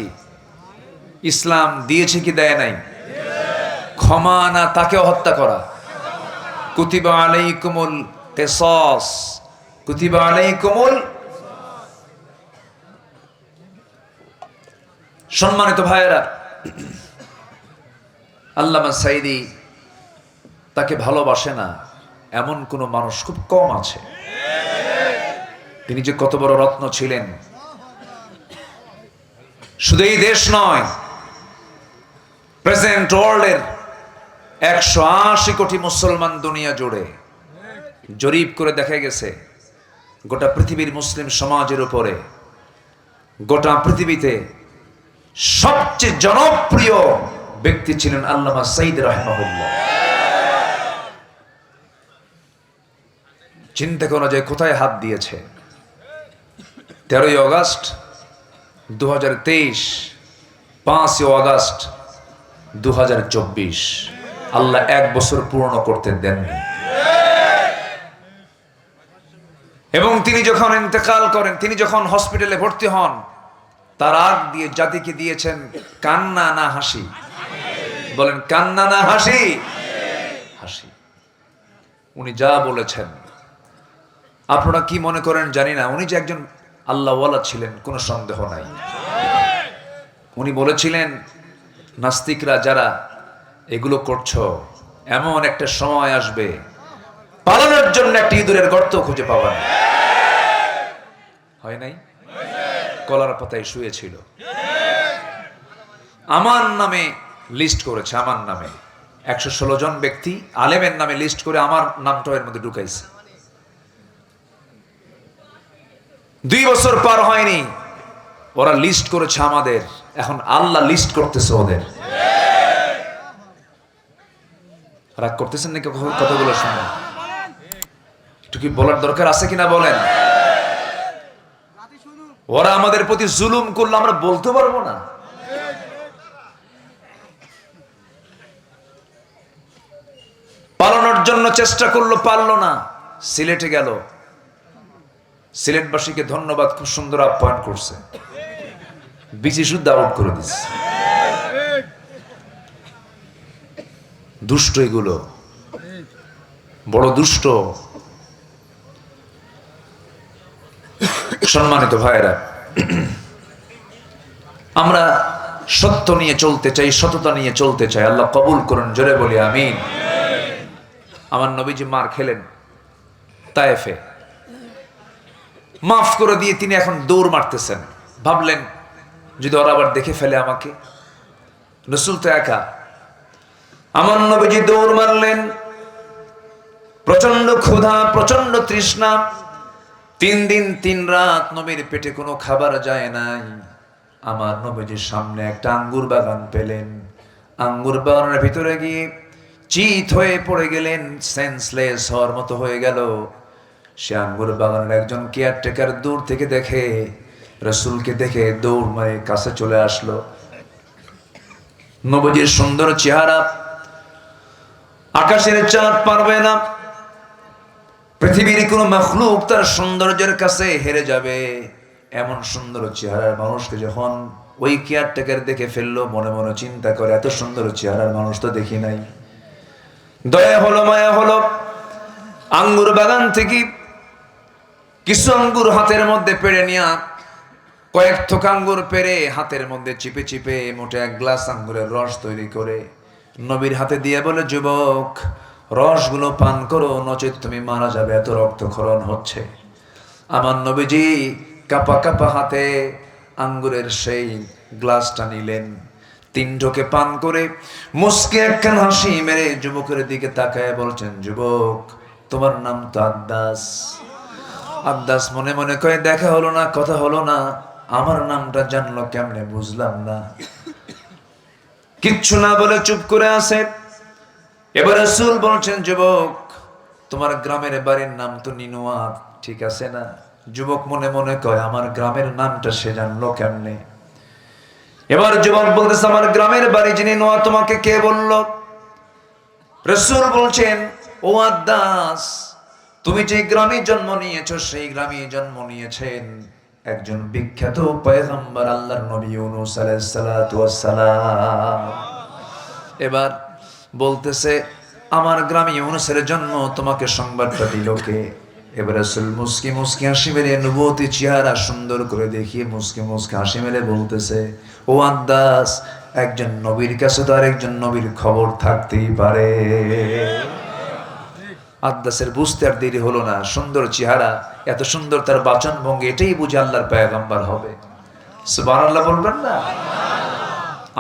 ইসলাম দিয়েছে কি দেয় নাই? ক্ষমা না তাকেও হত্যা করা। কুতিবা আলাইকুমুল কিসাস, কুতিবা আলাইকুমুল। সম্মানিত ভাইয়েরা, আল্লামা সাঈদী তাকে ভালোবাসে না এমন কোন মানুষ খুব কম আছে। তিনি যে কত বড় রত্ন ছিলেন, শুধু এই দেশ নয়, প্রেজেন্ট ওয়ার্ল্ডের 180 কোটি মুসলমান দুনিয়া জুড়ে জরিপ করে দেখা গেছে, গোটা পৃথিবীর মুসলিম সমাজের উপরে গোটা পৃথিবীতে সবচেয়ে জনপ্রিয় ব্যক্তি ছিলেন আল্লামা সাঈদ রাহিমাহুল্লাহ। চিন্তা করা যায় কোথায় হাত দিয়েছে। 13ই আগস্ট 2023, 5ই আগস্ট 2024, আল্লাহ 1 বছর পূর্ণ করতে দেননি। এবং তিনি যখন ইন্তেকাল করেন, তিনি যখন হসপিটালে ভর্তি হন, তার আগ দিয়ে জাতিকে দিয়েছেন কান্না না হাসি? বলেন কান্না না হাসি? হাসি। উনি যা বলেছেন, আপনারা কি মনে করেন জানি না, উনি যে একজন আল্লাহওয়ালা ছিলেন কোনো সন্দেহ নাই। উনি বলেছিলেন, নাস্তিকরা যারা এগুলো করছো, এমন একটা সময় আসবে পালানোর জন্য একটা ইঁদুরের গর্ত খুঁজে পাবেন। হয় নাই? কলার পাতায় শুয়েছিল, আমার নামে লিস্ট করেছে, আমার নামে 116 জন ব্যক্তি আলেমের নামে লিস্ট করে আমার নামটা এর মধ্যে ঢুকাইছে। 2 বছর পার হয়নি, ওরা লিস্ট করেছে আমাদের, এখন আল্লাহ লিস্ট করতেছে ওদের। রাগ করতেছেন নাকি কথাগুলো শুনে? একটু কি বলার দরকার আছে কিনা বলেন? ওরা আমাদের প্রতি জুলুম করলো, আমরা বলতে পারবো না? পালানোর জন্য চেষ্টা করলো, পারলো না, সিলেটে গেল। সিলেটবাসীকে ধন্যবাদ, খুব সুন্দর আপ্যায়ন করছে, বিচি শুদ্ধ আউট করে দিচ্ছে। দুষ্ট এগুলো, বড় দুষ্ট। সম্মানিত ভাইরা, আমরা সত্য নিয়ে চলতে চাই, সততা নিয়ে চলতে চাই। আল্লাহ কবুল করুন, জোরে বলি আমিন। আমার নবীজি মার খেলেন তায়েফে, মাফ করে দিয়ে তিনি এখন দৌড় মারতেছেন। ভাবলেন যদি ওরা আবার দেখে ফেলে আমাকে, রাসূল তো একা। আমার নবীজি দৌড় মারলেন। প্রচন্ড ক্ষুধা, প্রচন্ড তৃষ্ণা, 3 দিন 3 রাত নবীর পেটে কোনো খাবার যায় নাই। আমার নবীজির সামনে একটা আঙ্গুর বাগান পেলেন। আঙ্গুর বাগানের ভিতরে গিয়ে চিত হয়ে পড়ে গেলেন, সেন্সলেস হওয়ার মতো হয়ে গেল। সে আঙ্গুর বাগানের একজন কেয়ারটেকার দূর থেকে দেখে, রাসূলকে দেখে দৌড় মারে কাছে চলে আসলো। নবীজির সুন্দর চেহারা আকাশের চাঁদ পারবে না, পৃথিবীর কোন মাখলুক তার সৌন্দর্যের কাছে হেরে যাবে। এমন সুন্দর চেহারার মানুষকে যখন ওই কেয়ারটেকার দেখে ফেললো, মনে মনে চিন্তা করে এত সুন্দর চেহারার মানুষ তো দেখি নাই। দয়া হলো, মায়া হলো। আঙ্গুর বাগান থেকে কিছু আঙ্গুর হাতের মধ্যে পেড়ে নিয়া, কয়েক থোক আঙ্গুর পেড়ে হাতের মধ্যে চিপে চিপে মোটে 1 গ্লাস আঙ্গুরের রস তৈরি করে নবীর হাতে দিয়ে বলে, যুবক, রসগুলো পান করো, নচেত তুমি মারা যাবে, এত রক্তক্ষরণ হচ্ছে। আমার নবীজি কাপা কাপা হাতে আঙ্গুরের সেই গ্লাসটা নিলেন, 3 ঢোকে পান করে মুস্কি একখান হাসি মেরে যুবকের দিকে তাকায় বলছেন, যুবক, তোমার নাম তো আদ্দাস। আদ্দাস মনে মনে কয়ে, দেখা হলো না, কথা হলো না, আমার নামটা জানলো কেমনে বুঝলাম না। কিচ্ছু না বলে চুপ করে আছে। এবার রাসূল বলছেন, যুবক, তোমার গ্রামের বাড়ির নাম তো নিনুয়া, ঠিক আছে না? যুবক মনে মনে কয়, আমার গ্রামের নামটা সে জানলো কেমনে? এবার যুবক বলতেছে, আমার গ্রামের বাড়ি নিনুয়া, তোমাকে কে বললো? রাসূল বলছেন, ও আদ্দাস, তুমি যে গ্রামে জন্ম নিয়েছো, সেই গ্রামে জন্ম নিয়েছেন একজন বিখ্যাত পয়গম্বর, আল্লাহর নবী ইউনূস আলাইহিস সালাতু ওয়াস সালাম। এবার বলতেছে, আমার গ্রামে ইউনূসের জন্ম, তোমাকে সংবাদটা দিল কে? এবার রাসূল মুস্কি মুস্কি হাসি মেরে, নবুয়তি চেহারা সুন্দর করে দেখিয়ে মুস্কি মুস্কি হাসি মেরে বলতেছে, ও আদ্দাস, একজন নবীর কাছে তো আরেকজন নবীর খবর থাকতেই পারে। আদ্দাসের বুঝতে আর দেরি হলো না, সুন্দর চেহারা, এত সুন্দর তার বাচন ভঙ্গি, এটাই বুঝে আল্লাহর পয়গম্বর হবে। সুবহানাল্লাহ বলবেন না?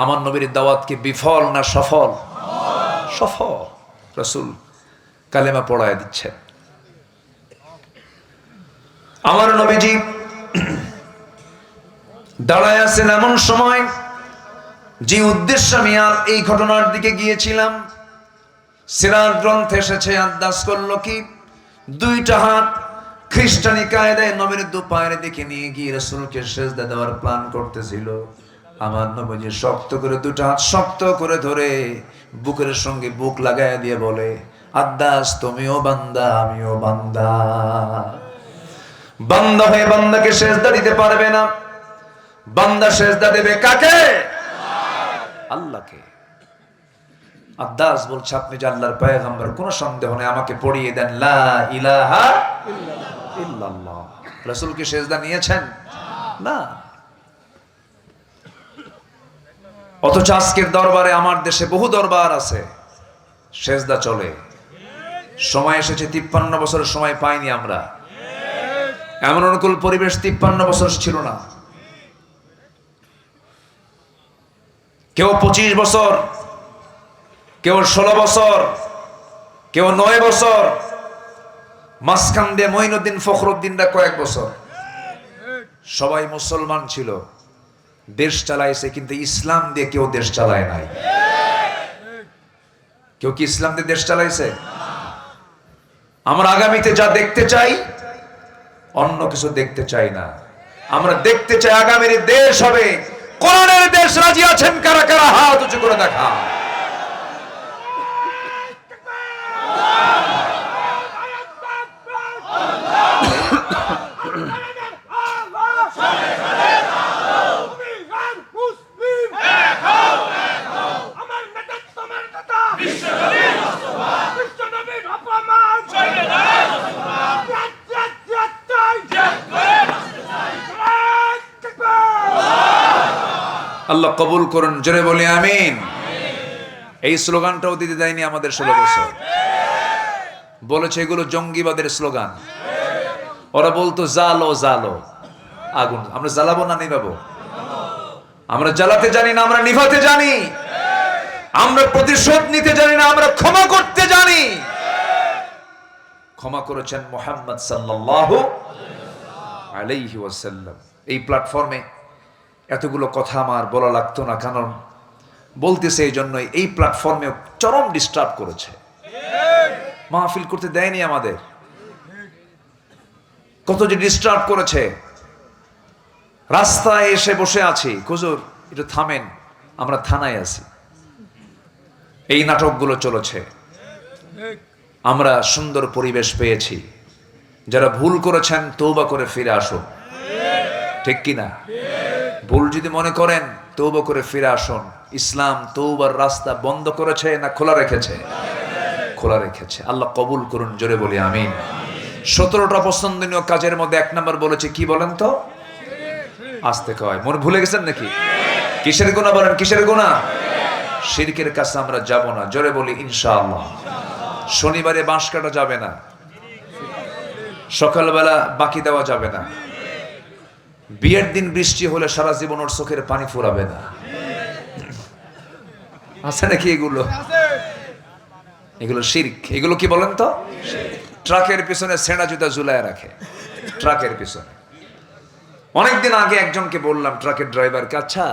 আমার নবীর দাওয়াত কি বিফল না সফল? সফল। রাসূল কালেমা পড়ায় দিচ্ছেন। আমার নবীজি দাঁড়ায় আছেন এমন সময়, যে উদ্দেশ্যে আমি আর এই ঘটনার দিকে গিয়েছিলাম, সিরাত গ্রন্থে এসেছে, আদ্দাস করলো কি, 2টা হাত খ্রিস্টানি কায়দায় নবীর 2 পায়ের দিকে নিয়ে গিয়ে রাসূলকে সিজদা দেওয়ার প্ল্যান করতেছিল। আমার নবীজি শক্ত করে 2টা হাত শক্ত করে ধরে বুকের সঙ্গে বুক লাগায় দিয়ে বলে, আদ্দাস, তুমিও বান্দা, আমিও বান্দা। বান্দা হয়ে বান্দাকে সিজদা দিতে পারবে না, বান্দা সিজদা দেবে কাকে? আল্লাহকে। আদ্দাস বলছে, আপনি যে আল্লাহর পয়গম্বর, কোনো সন্দেহ নেই, আমাকে পড়িয়ে দেন লা ইলাহা ইল্লাল্লাহ। রাসূল কি সিজদা নিয়েছেন? না। অথচ আজকের দরবারে, আমার দেশে বহু দরবার আছে, সিজদা চলে। সময় এসেছে, 53 বছরের সময় পাইনি আমরা। এমন অনুকূল পরিবেশ 53 বছর ছিল না। কেউ 25 বছর, কেউ 16 বছর, কেউ 9 বছর, মাঝখান দিয়ে মঈনুদ্দিন ফখরুদ্দিনরা কয়েক বছর। সবাই মুসলমান ছিল, দেশ চালাইছে, কিন্তু ইসলাম দিয়ে কেউ দেশ চালায় নাই। কেউ কি ইসলাম দিয়ে দেশ চালাইছে? আমরা আগামীতে যা দেখতে চাই অন্য কিছু দেখতে চাই না। আমরা দেখতে চাই আগামীর দেশ হবে কোরআনের দেশ। রাজি আছেন কারা কারা? হাত উঁচু করে দেখা। আল্লাহ কবুল করুন, জোরে বলি আমিন। এই স্লোগানটাও দিতে দেয়নি আমাদের 16 বছর। বলেছে এগুলো জঙ্গিবাদের স্লোগান। ওরা বলতো জালো জালো আগুন। আমরা জ্বালাবো না নিভাবো? আমরা জ্বালাতে জানি না, আমরা নিভাতে জানি। আমরা প্রতিশোধ নিতে জানি না, আমরা ক্ষমা করতে জানি। ক্ষমা করেছেন মুহাম্মদ সাল্লাল্লাহু আলাইহি ওয়াসাল্লাম। এই প্ল্যাটফর্মে এতগুলো কথা আমার বলা লাগতো না, কারণ বলতেছে এই জন্যই। এই প্ল্যাটফর্মে চরম ডিস্টার্ব করেছে, মাহফিল করতে দেয়নি আমাদের। কত যে ডিস্টার্ব করেছে। রাস্তায় এসে বসে আছি, হুজুর একটু থামেন, আমরা থানায় আছি। এই নাটকগুলো চলেছে। আমরা সুন্দর পরিবেশ পেয়েছি। যারা ভুল করেছেন তওবা করে ফিরে আসুন, ঠিক কিনা? ভুল যদি মনে করেন তওবা করে ফিরে আসুন। ইসলাম তওবার রাস্তা বন্ধ করেছে না খোলা রেখেছে? খোলা রেখেছে। আল্লাহ কবুল করুন, জোরে বলি আমিন। 17টা পছন্দনীয় কাজের মধ্যে 1 নম্বর বলেছে কি বলেন তো? আসতে কয়, মনে ভুলে গেছেন নাকি? কিসের গুনাহ বলেন? কিসের গুনাহ? শিরকের কাছে আমরা যাব না, জোরে বলি ইনশাআল্লাহ। শনিবারে বাঁশ কাটা যাবে না, সকালবেলা বাকি দেওয়া যাবে না, বিয়ের দিন বৃষ্টি হলে সারা জীবন ওর চোখের পানি ফুরাবে না। আছে নাকি এগুলো? এগুলো শিরক। এগুলো কি বলেন তো? ট্রাকের পিছনে ছেঁড়া জুতা ঝুলায় রাখে, ট্রাকের পিছনে। অনেকদিন আগে একজনকে বললাম, ট্রাকের ড্রাইভারকে, আচ্ছা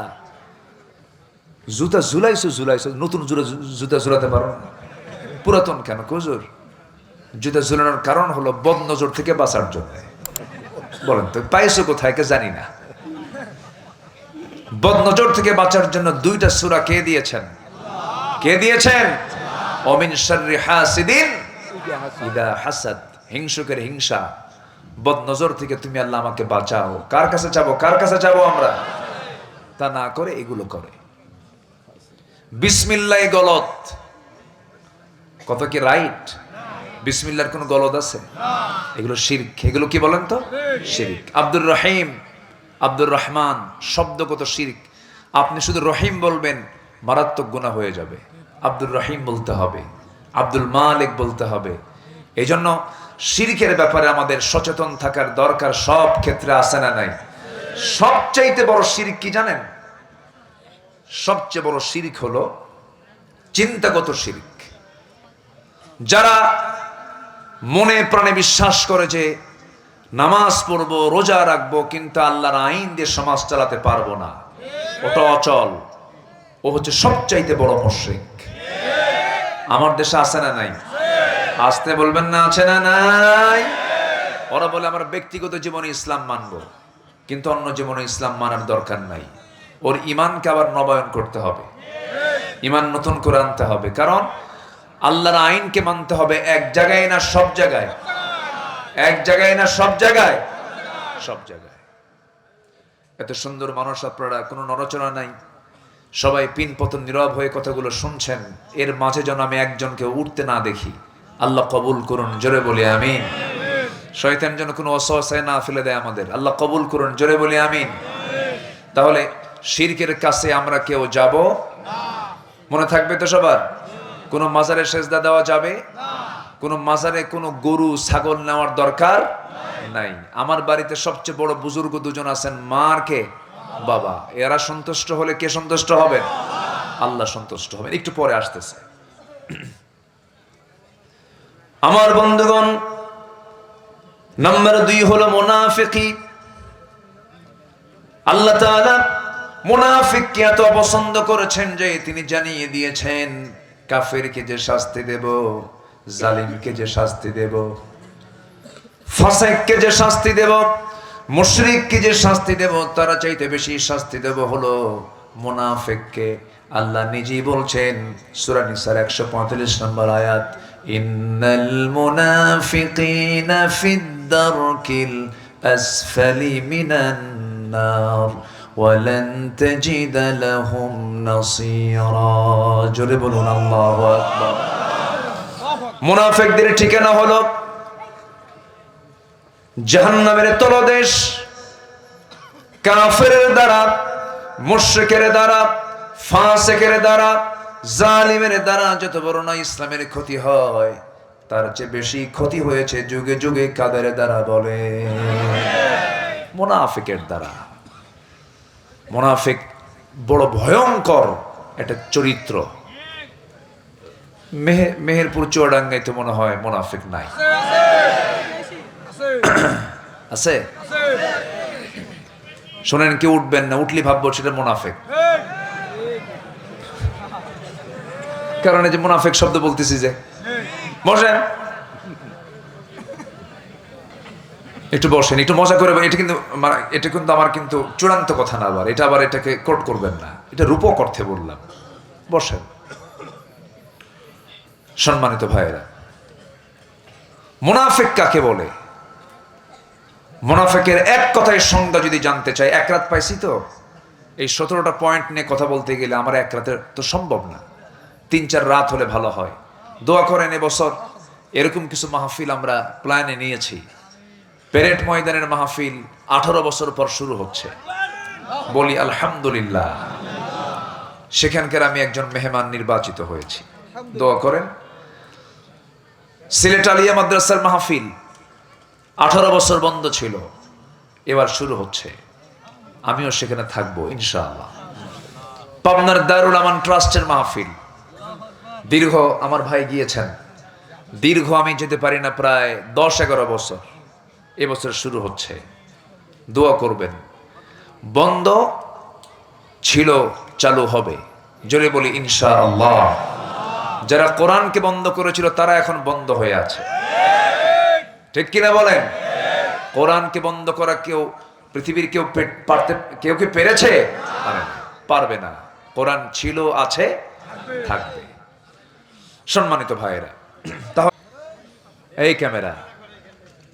জুতা ঝুলাইছো ঝুলাইছো, নতুন জুতা ঝুলাতে পারো না? পুরাতন কেন? হুজুর জুতা ঝুলানোর কারণ হলো বদনজর থেকে বাঁচার জন্য। বলেন তো পাইছো কোথায়? কে জানি না। বদনজর থেকে বাঁচার জন্য 2টা সূরা কে দিয়েছেন? কে দিয়েছেন? ওমিন শাররি হাসিদিন ইদা হাসাদ। হিংসুকের হিংসা, বদনজর থেকে তুমি আল্লাহ আমাকে বাঁচাও। কার কাছে যাবো? কার কাছে যাবো আমরা? তা না করে এগুলো করে। বিসমিল্লাহ গলত। কত কি রাইট? বিসমিল্লাহর কোন গলদ আছে? এগুলো শিরক। এগুলো কি বলেন তো? শিরক। আব্দুর রহিম, আব্দুর রহমান শব্দগত শিরক। আপনি শুধু রহিম বলবেন, মারাত্মক গুনাহ হয়ে যাবে। আব্দুর রহিম বলতে হবে, আব্দুল মালিক বলতে হবে। এই জন্য শিরকের ব্যাপারে আমাদের সচেতন থাকার দরকার। সব ক্ষেত্রে আছে না নাই? সবচাইতে বড় শিরক কি জানেন? সবচেয়ে বড় শিরক হলো চিন্তাগত শিরক। যারা মনে প্রাণে বিশ্বাস করে যে নামাজ পড়বো, রোজা রাখবো, কিন্তু আল্লাহর আইন দিয়ে সমাজ চালাতে পারবো না, ওটা অচল। ও হচ্ছে সবচাইতে বড় মুশরিক। আমার দেশে আছে না নাই? আসতে বলবেন না, আছে না নাই? ওরা বলে আমরা ব্যক্তিগত জীবনে ইসলাম মানবো, কিন্তু অন্য জীবনে ইসলাম মানার দরকার নাই। ওর ইমানকে আবার নবায়ন করতে হবে, ইমান নতুন করে আনতে হবে। কারণ আল্লাহর আইনকে মানতে হবে এক জায়গায় না সব জায়গায়? এক জায়গায় না সব জায়গায়? সব জায়গায়। এত সুন্দর মানুষ আপনারা, কোনো নড়াচড়া নাই, সবাই পিন পতন নীরব হয়ে কথাগুলো শুনছেন। এর মাঝে যেন আমি একজনকে উঠতে না দেখি। আল্লাহ কবুল করুন, জোরে বলি আমিন। শয়তান যেন কোনো অসহায় না ফেলে দেয় আমাদের। আল্লাহ কবুল করুন, জোরে বলি আমিন। তাহলে শিরকের কাছে আমরা কেউ যাব না। মনে থাকবে তো সবার? কোনো মাজারে সেজদা দেওয়া যাবে না। কোনো মাজারে কোনো গরু ছাগল নেওয়ার দরকার নাই। আমার বাড়িতে সবচেয়ে বড় বুজুর্গ 2জন আছেন, মার কে? বাবা। এরা সন্তুষ্ট হলে কে সন্তুষ্ট হবেন? আল্লাহ সন্তুষ্ট হবেন। একটু পরে আসতেছে। আমার বন্ধুগণ, নাম্বার 2 হলো মুনাফিকি। আল্লাহ তাআলা মুনাফিককে এত অপছন্দ করেছেন যে তিনি জানিয়ে দিয়েছেন কাফেরকে যে শাস্তি দেব, জালিমকে যে শাস্তি দেব, ফাসিককে যে শাস্তি দেব, মুশরিককে যে শাস্তি দেব, তারা চাইতে বেশি শাস্তি দেব হলো মুনাফিককে। আল্লাহ নিজেই বলছেন সূরা নিসার 145 নম্বর আয়াত, ইন্নাল মুনাফিকিনা ফিদ দারকিল আসফালি মিনান নার ওয়ালান তাজিদা লাহুম নাসীরা। জোরে বলুন আল্লাহু আকবার। মুনাফিকদের ঠিকানা হলো জাহান্নামের তলদেশ। কাফেরের দ্বারা, মুশরিকের দ্বারা, ফাসিকের দ্বারা, জালিমের দ্বারা যত বড় না ইসলামের ক্ষতি হয়, তার চেয়ে বেশি ক্ষতি হয়েছে যুগে যুগে কাদের দ্বারা বলে? মুনাফিকের দ্বারা। মুনাফিক বড় ভয়ঙ্কর একটা চরিত্র। মেহেরপুর চুয়াডাঙ্গায় তো মনে হয় মুনাফিক নাই, আছে? শোনেন, কেউ উঠবেন না, উঠলি ভাববো সেটা মুনাফিক। কারণ এই যে মুনাফিক শব্দ বলতেছি যে, বসেন একটু, বসেন একটু, মজা করে। এটা কিন্তু আমার কিন্তু চূড়ান্ত কথা না, আবার এটা আবার এটাকে কোট করবেন না, এটা রূপক অর্থে বললাম। বসেন। সম্মানিত ভাইয়েরা, মুনাফিক কাকে বলে? মুনাফিকের এক কথায় সংজ্ঞা যদি জানতে চাই, এক রাত পাইছি তো, এই 17টা পয়েন্ট নিয়ে কথা বলতে গেলে আমার এক রাতে তো সম্ভব না, 3-4 রাত হলে ভালো হয়। দোয়া করেন এবছর এরকম কিছু মাহফিল আমরা প্ল্যানে নিয়েছি। প্যারেড ময়দানের মাহফিল 18 বছর পর শুরু হচ্ছে, বলি আলহামদুলিল্লাহ। সেখানকার আমি একজন মেহমান নির্বাচিত হয়েছি, দোয়া করেন। সিলেট আলিয়া মাদ্রাসার মাহফিল 18 বছর বন্ধ ছিল, এবার শুরু হচ্ছে, আমিও সেখানে থাকবো ইনশাআল্লাহ। পাবনার দারুল আমান ট্রাস্টের মাহফিল দীর্ঘ, আমার ভাই গিয়েছেন, দীর্ঘ আমি যেতে পারি না, প্রায় 10-11 বছর, এবছর শুরু হচ্ছে, দোয়া করবেন। বন্ধ ছিল, চালু হবে, জোরে বলি ইনশাআল্লাহ। যারা কোরআনকে বন্ধ করেছিল তারা এখন বন্ধ হয়ে আছে, ঠিক কিনা বলেন? কোরআনকে বন্ধ করা কেউ, পৃথিবীর কেউ কেউ কি পেরেছে? পারবে না। কোরআন ছিল, আছে, থাকবে। সম্মানিত ভাইয়েরা, তাহলে এই ক্যামেরা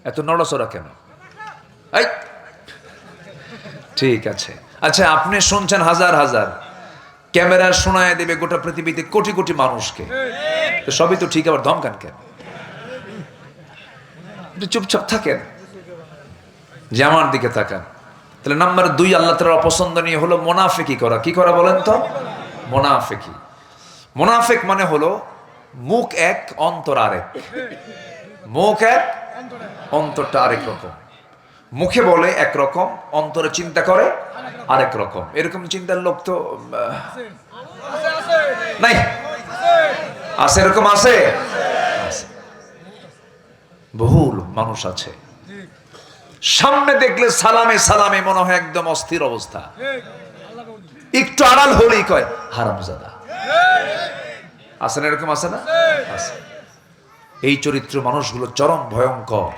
এত নড়াচড়া কেন? এই ঠিক আছে, আচ্ছা, আপনি শুনছেন হাজার হাজার, ক্যামেরা শোনায় দেবে গোটা পৃথিবীতে কোটি কোটি মানুষকে, তো সবই তো ঠিক, আবার ধমকান কেন? চুপচাপ থাকেন, যে আমার দিকে তাকান। তাহলে নাম্বার 2 আল্লাহ তাআলার অপছন্দনীয় হলো মুনাফিকি করা। কি করা বলেন তো? মুনাফিকি। মুনাফিক মানে হলো মুখ এক, অন্তর আরেক। মুখ এক, অন্তরটা আরেক রকম। মুখে বলে এক রকম, অন্তরে চিন্তা করে আরেক রকম। এরকম চিন্তার লোক তো নাই, আছে? এরকম আছে, বহুল মানুষ আছে। সামনে দেখলে সালামে সালামে মনে হয় একদম অস্থির অবস্থা, একটু আড়াল হলেই কয় হারামজাদা। আছে না? এরকম আছে না? আছে। এই চরিত্র মানুষগুলো চরম ভয়ঙ্কর।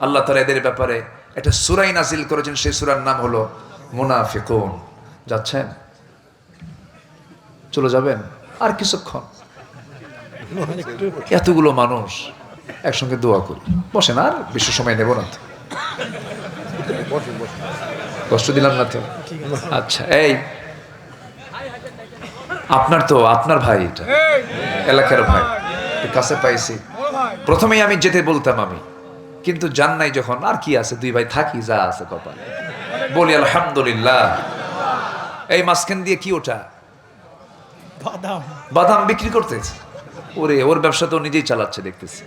আল্লাহ তাআলা এদের ব্যাপারে একটা সূরা নাযিল করেছেন, সেই সূরার নাম হলো মুনাফিকুন। যাচ্ছেন? চলে যাবেন আর কিছুক্ষণ? এতগুলো মানুষ একসঙ্গে দোয়া করি, বসেন, আর বেশি সময় নেব না তো, কষ্ট দিলাম না তো? আচ্ছা, এই আপনার তো, আপনার ভাই, এটা এলাকার ভাই, কাছে পাইছি। প্রথমেই আমি যেতে বলতাম আমি, কিন্তু জান নাই যখন, আর কি আছে, 2 ভাই থাকি, যা আছে কপালে, বলি আলহামদুলিল্লাহ। এই মাঝখান দিয়ে কি ওটা? বাদাম বিক্রি করতেছে। ওরে, ওর ব্যবসা তো নিজেই চালাচ্ছে দেখতেছি।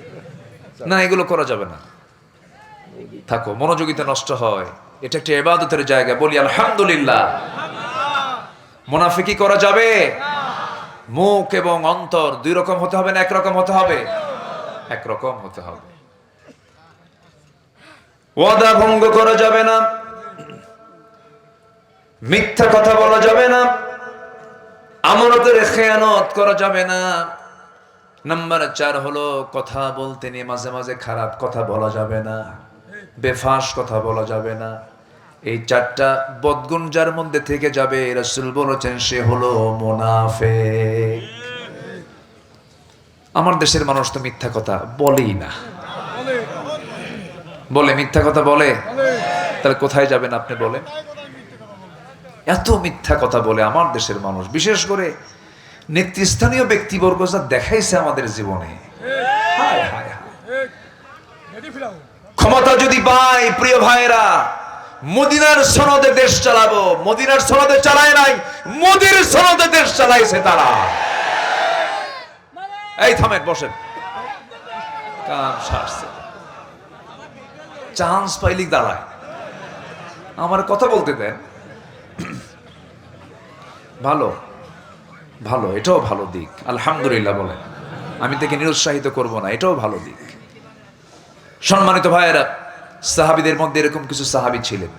না, এগুলো করা যাবে না, থাকো, মনোযোগিতা নষ্ট হয়। এটা একটা ইবাদতের জায়গা, বলি আলহামদুলিল্লাহ। মুনাফিকি করা যাবে? মুখ এবং অন্তর 2 রকম হতে হবে না, এক রকম হতে হবে? এক রকম হতে হবে। ওয়াদা ভঙ্গ করা যাবে না, মিথ্যা কথা বলা যাবে না, আমানতের খেয়ানত করা যাবে না, নাম্বার 4 হলো কথা বলতে নিয়ে মাঝে মাঝে খারাপ কথা বলা যাবে না, বেফাস কথা বলা যাবে না। এই 4টা বদগুণ যার মধ্যে থেকে যাবে, রাসূল বলেছেন সে হলো মুনাফিক। আমার দেশের মানুষ তো মিথ্যা কথা বলেই না, বলে মিথ্যা কথা বলে, তাহলে কোথায় যাবেন আপনি বলেন? এত মিথ্যা কথা বলে আমার দেশের মানুষ, বিশেষ করে নেতৃস্থানীয় ব্যক্তিবর্গ যা দেখাইছে আমাদের জীবনে। হায় হায় হায়। ক্ষমতা যদি পাই প্রিয় ভাইরা, মদিনার সনদে দেশ চালাবো। মদিনার সনদে চালায় নাই, মোদির সনদে দেশ চালাইছে তারা। এই থামেন, বসেন, কাম সারছে। চান্স পাইলি দাঁড়ায়, আমার কথা বলতে দেন। ভালো ভালো, এটাও ভালো দিক, আলহামদুলিল্লাহ বলেন। আমি তাকে নিরুৎসাহিত করব না, এটাও ভালো দিক। সম্মানিত ভাইয়েরা, সাহাবীদের মধ্যে এরকম কিছু সাহাবী ছিলেন,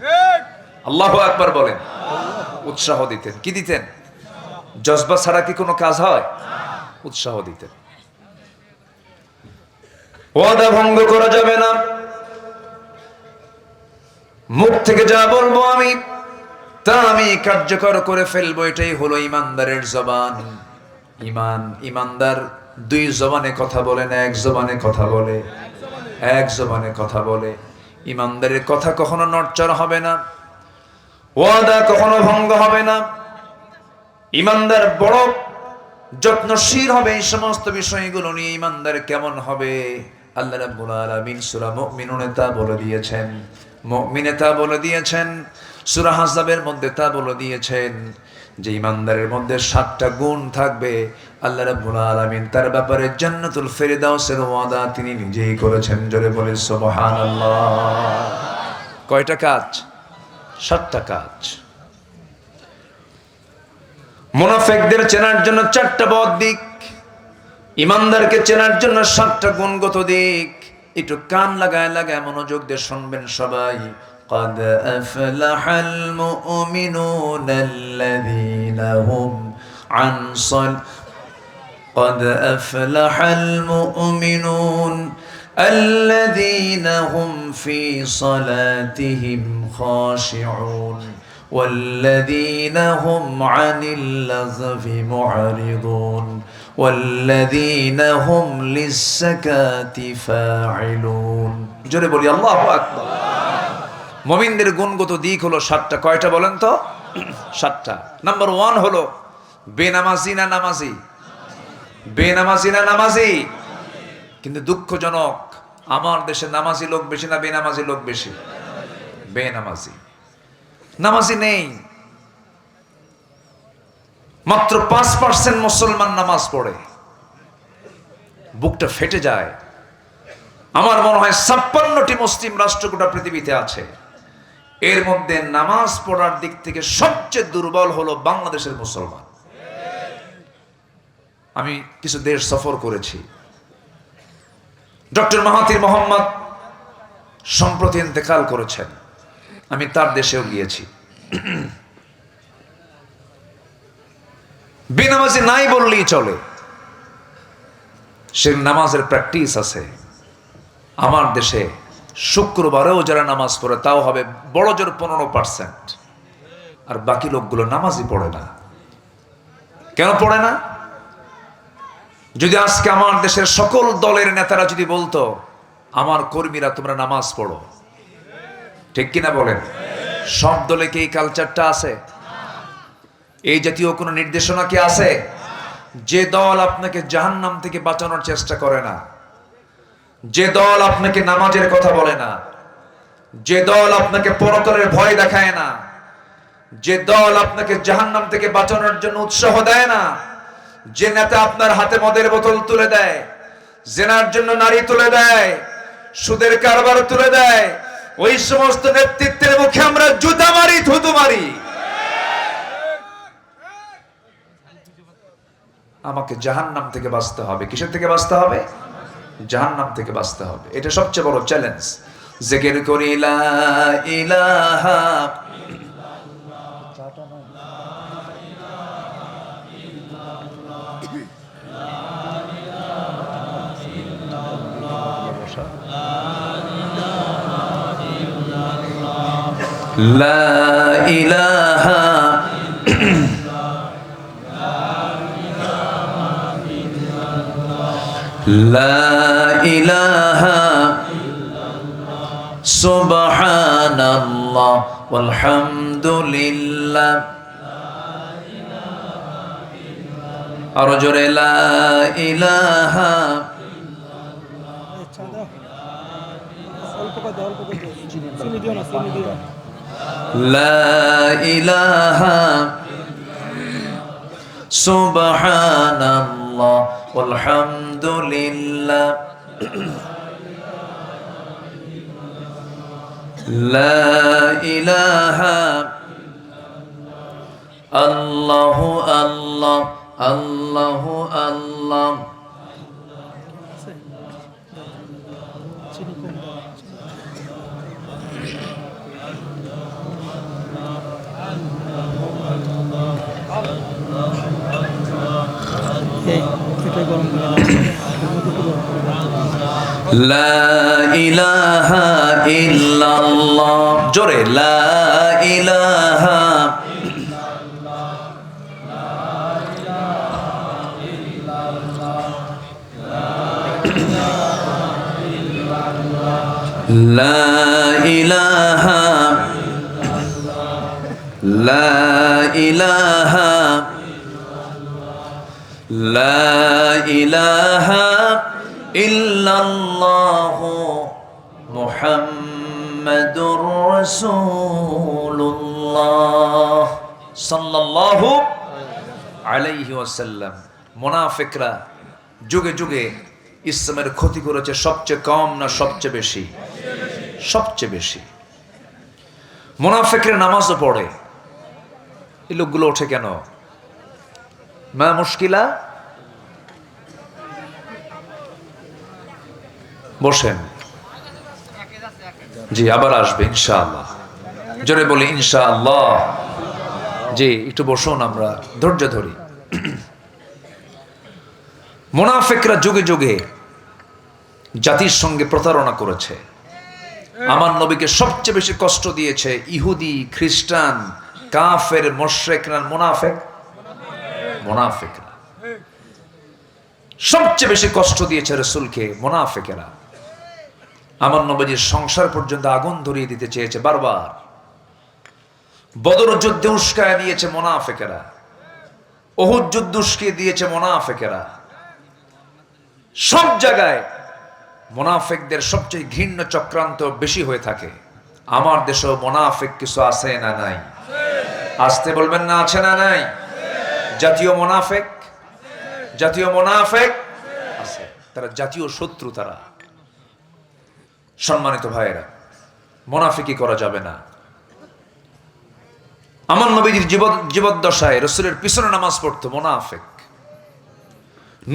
আল্লাহু আকবার বলেন, উৎসাহ দিতেন। কি দিতেন? জজবা ছাড়া কি কোনো কাজ হয়? উৎসাহ দিতেন। ওয়াদা ভঙ্গ করা যাবে না, মুখ থেকে যা বলবো আমি তা আমি কার্যকর করে ফেলবো, এটাই হলো ইমানদারের জবান। ইমানদার 2 জবানে কথা বলে না, 1 জবানে কথা বলে, 1 জবানে কথা বলে। ইমানদারের কথা কখনো নড়চড় হবে না, ওয়াদা কখনো ভঙ্গ হবে না। ইমানদার বড় যত্নশীল হবে এই সমস্ত বিষয়গুলো নিয়ে। ইমানদার কেমন হবে? আল্লাহ রাব্বুল আলামিন সূরা মুমিনুনে তা বলে দিয়েছেন, মুমিনে তা বলে দিয়েছেন, সূরা আহজাবের মধ্যে তা বলে দিয়েছেন যে ইমানদারের মধ্যে 7টা গুণ থাকবে। আল্লাহ রাব্বুল আলামিন তার ব্যাপারে জান্নাতুল ফেরদাউসের ওয়াদা তিনি নিজেই করেছেন। জোরে বলে সুবহানাল্লাহ। কয়টা কাজ? 7টা কাজ। মুনাফিকদের চেনার জন্য 4টা বদ দিক, ইমানদারকে চেনার জন্য 7টা গুণগত দিক। একটু কান লাগায় লাগায় মনোযোগ দিয়ে শুনবেন সবাই। قد أفلح المؤمنون الذين هم عن قد أفلح المؤمنون الذين هم في صلاتهم خاشعون والذين هم عن اللغو معرضون والذين هم للزكاة فاعلون। জোরে বলি আল্লাহু আকবার। মুমিনদের গুণগত দিক হলো 7টা। কয়টা বলেন তো? 7টা। নাম্বার 1 হলো বেনামাজি না নামাজি? বেনামাজি না নামাজি? কিন্তু দুঃখজনক, আমার দেশে নামাজি লোক বেশি না বেনামাজি লোক বেশি? বেনামাজি। নামাজি নেই, মাত্র 5% মুসলমান নামাজ পড়ে। বুকটা ফেটে যায়। আমার মনে হয় 56টি মুসলিম রাষ্ট্র গোটা পৃথিবীতে আছে, এর মধ্যে নামাজ পড়ার দিক থেকে সবচেয়ে দুর্বল হলো বাংলাদেশের মুসলমান। আমি কিছু দেশ সফর করেছি। ডক্টর মাহাথির মোহাম্মদ সম্প্রতি ইন্তেকাল করেছেন, আমি তার দেশেও গিয়েছি। বেনামাজি নাই বললেই চলে, সে নামাজের প্র্যাকটিস আছে। আমার দেশে শুক্রবারেও যারা নামাজ পড়ে তাও হবে বড় জোর 15%, আর বাকি লোকগুলো নামাজই পড়ে না। কেন পড়ে না? যদি আজকে আমার দেশের সকল দলের নেতারা যদি বলতো আমার কর্মীরা তোমরা নামাজ পড়ো, ঠিক কিনা বলেন? সব দলে কি এই কালচারটা আছে? এই জাতীয় কোনো নির্দেশনা কি আছে? যে দল আপনাকে জাহান্নাম থেকে বাঁচানোর চেষ্টা করে না, যে দল আপনাকে নামাজের কথা বলে না, যে দল আপনাকে পরকালের ভয় দেখায় না, যে দল আপনাকে জাহান্নাম থেকে বাঁচানোর জন্য উৎসাহ দেয় না, যে নেতা আপনার হাতে মদের বোতল তুলে দেয়, জেনার জন্য নারী তুলে দেয়, সুদের কারবার তুলে দেয়, ওই সমস্ত নেতৃত্বের মুখে আমরা জুতা মারি, থুতু মারি। আমাকে জাহান্নাম থেকে বাঁচতে হবে। কিসের থেকে বাঁচতে হবে? জাহান্নাম থেকে বাঁচতে হবে। এটা সবচেয়ে বড় চ্যালেঞ্জ। জিকির করি লা ইলাহা লা ইলাহা লা ইলাহা সুবহানাল্লাহ ওয়ালহামদুলিল্লাহ। আরো জোরে লা ইলাহা লা ইলাহা সুবহানাল্লাহ ওয়ালহামদুলিল্লাহ। লা ইলাহা আল্লাহু আল্লাহ আল্লাহু আল্লাহ। লা ইলাহা ইল্লাল্লাহ, জোরে লা ইলাহা লা ইলাহা লা ইলাহা লা ইলাহা ইল্লাল্লাহু মুহাম্মাদুর রাসূলুল্লাহ সাল্লাল্লাহু আলাইহি ওয়াসাল্লাম। মুনাফিকরা যুগে যুগে ইসলামের ক্ষতি করেছে সবচেয়ে কম না সবচেয়ে বেশি? সবচেয়ে বেশি। মুনাফিকরা নামাজও পড়ে, এই লোকগুলো ওঠে কেন? মা মুশকিলা, বসেন। জি আবার আসবে ইনশাআল্লাহ, জোরে বলি ইনশাআল্লাহ। জি একটু বসুন, আমরা ধৈর্য ধরি। মুনাফিকরা যুগে যুগে জাতির সঙ্গে প্রতারণা করেছে। আমার নবীকে সবচেয়ে বেশি কষ্ট দিয়েছে ইহুদি, খ্রিস্টান, কাফের, মুশরিকরা, মুনাফিকরা সবচেয়ে বেশি কষ্ট দিয়েছে রাসূলকে মুনাফিকেরা। আমার নবীর সংসার পর্যন্ত আগুন ধরিয়ে দিতে চেয়েছে বারবার। বদর যুদ্ধে উস্কায় দিয়েছে মুনাফিকেরা, উহুদ যুদ্ধ উস্কিয়ে দিয়েছে মুনাফিকেরা। সব জায়গায় মুনাফিকদের সবচেয়ে ঘৃণ্য চক্রান্ত বেশি হয়ে থাকে। আমার দেশেও মুনাফিক কিছু আছে না নাই? আসতে বলবেন না, আছে না নাই? জাতীয় মুনাফিক, জাতীয় মুনাফিক আছে, তারা জাতীয় শত্রু। তারা সম্মানিত ভাইয়েরা, মুনাফিকি করা যাবে না। আমার নবীজির জীবদ্দশায় রাসূলের পিছনে নামাজ পড়তো মুনাফিক।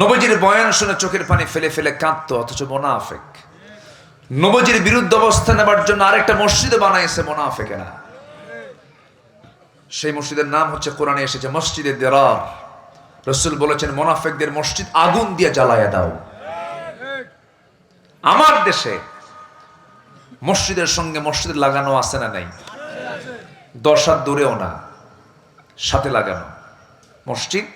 নবীজির বয়ান শুনে চোখের পানি ফেলে ফেলে কাঁদতো, অথচ মুনাফিক। নবীজির বিরুদ্ধে অবস্থান নেবার জন্য আরেকটা মসজিদ বানাইছে মুনাফিকেরা। সেই মসজিদের নাম হচ্ছে, কোরআনে এসেছে, মসজিদে দিরার। রাসূল বলেছেন মুনাফিকদের মসজিদ আগুন দিয়ে জ্বালায়া দাও। আমার দেশে মসজিদের সঙ্গে মসজিদ লাগানো আছে না নাই? 10 হাত দূরেও না, সাথে লাগানো মসজিদ।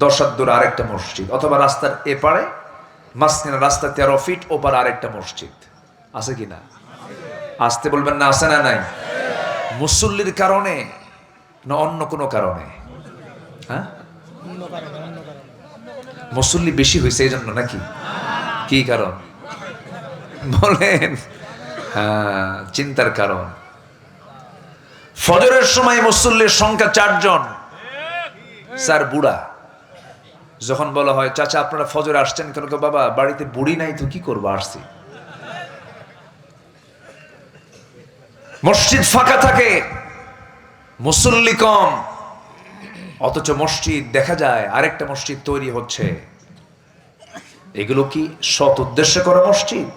10 হাত দূরে আরেকটা মসজিদ, অথবা রাস্তার এপারে মাঝখানে রাস্তা 13 ফিট ওপারে আরেকটা মসজিদ আছে কিনা? আসতে বলবেন না, আছে না নাই? মুসল্লির কারণে না অন্য কোনো কারণে? হ্যাঁ, মুসল্লি বেশি হয়েছে এই জন্য নাকি? কি কারণ বলেন? হ্যাঁ, চিন্তার কারণ। ফজরের সময় মুসল্লির সংখ্যা 4 জন, 4 বুড়া। যখন বলা হয় চাচা আপনারা ফজরে আসছেন কেন? বাবা বাড়িতে বুড়ি নাই তো কি করবো, আসছি। মসজিদ ফাঁকা থাকে, মুসল্লি কম, অথচ মসজিদ দেখা যায় আরেকটা মসজিদ তৈরি হচ্ছে। এগুলো কি সৎ উদ্দেশ্যে করা মসজিদ?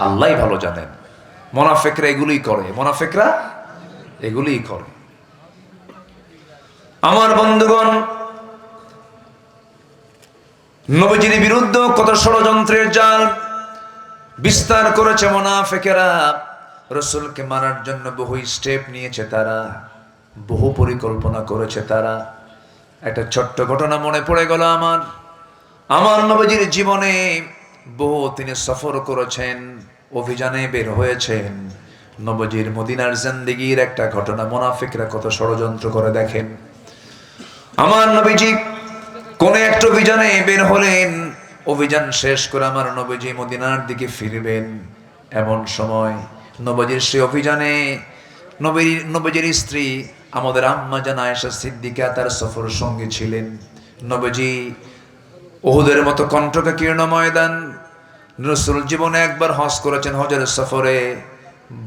আল্লাহই ভালো জানেন। মুনাফিকরা এগুলোই করে, মুনাফিকরা এগুলোই করে। আমার বন্ধুগণ, নবীজির বিরুদ্ধে কত ষড়যন্ত্রের জাল বিস্তার করেছে মুনাফিকেরা। রসুলকে মানার জন্য বহু স্টেপ নিয়েছে তারা, বহু পরিকল্পনা করেছে তারা। একটা ছোট্ট ঘটনা মনে পড়ে গেল আমার নবীজির জীবনে। বহু তিনি সফর করেছেন, অভিযানে বের হয়েছেন। নবীজির মদিনার জিন্দেগির একটা ঘটনা, মুনাফিকরা কত ষড়যন্ত্র করে দেখেন। আমার নবীজি কোন একটা অভিযানে বের হলেন, অভিযান শেষ করে আমার নবীজি মদিনার দিকে ফিরবেন। এমন সময় নবীজির সেই অভিযানে নবীজির স্ত্রী আমাদের আম্মা জান আয়েশা সিদ্দিকা তার সফর সঙ্গী ছিলেন। নবীজি উহুদের মতো কণ্টকাকীর্ণ ময়দান, রাসূল জীবনে একবার হজ করেছেন, হজের সফরে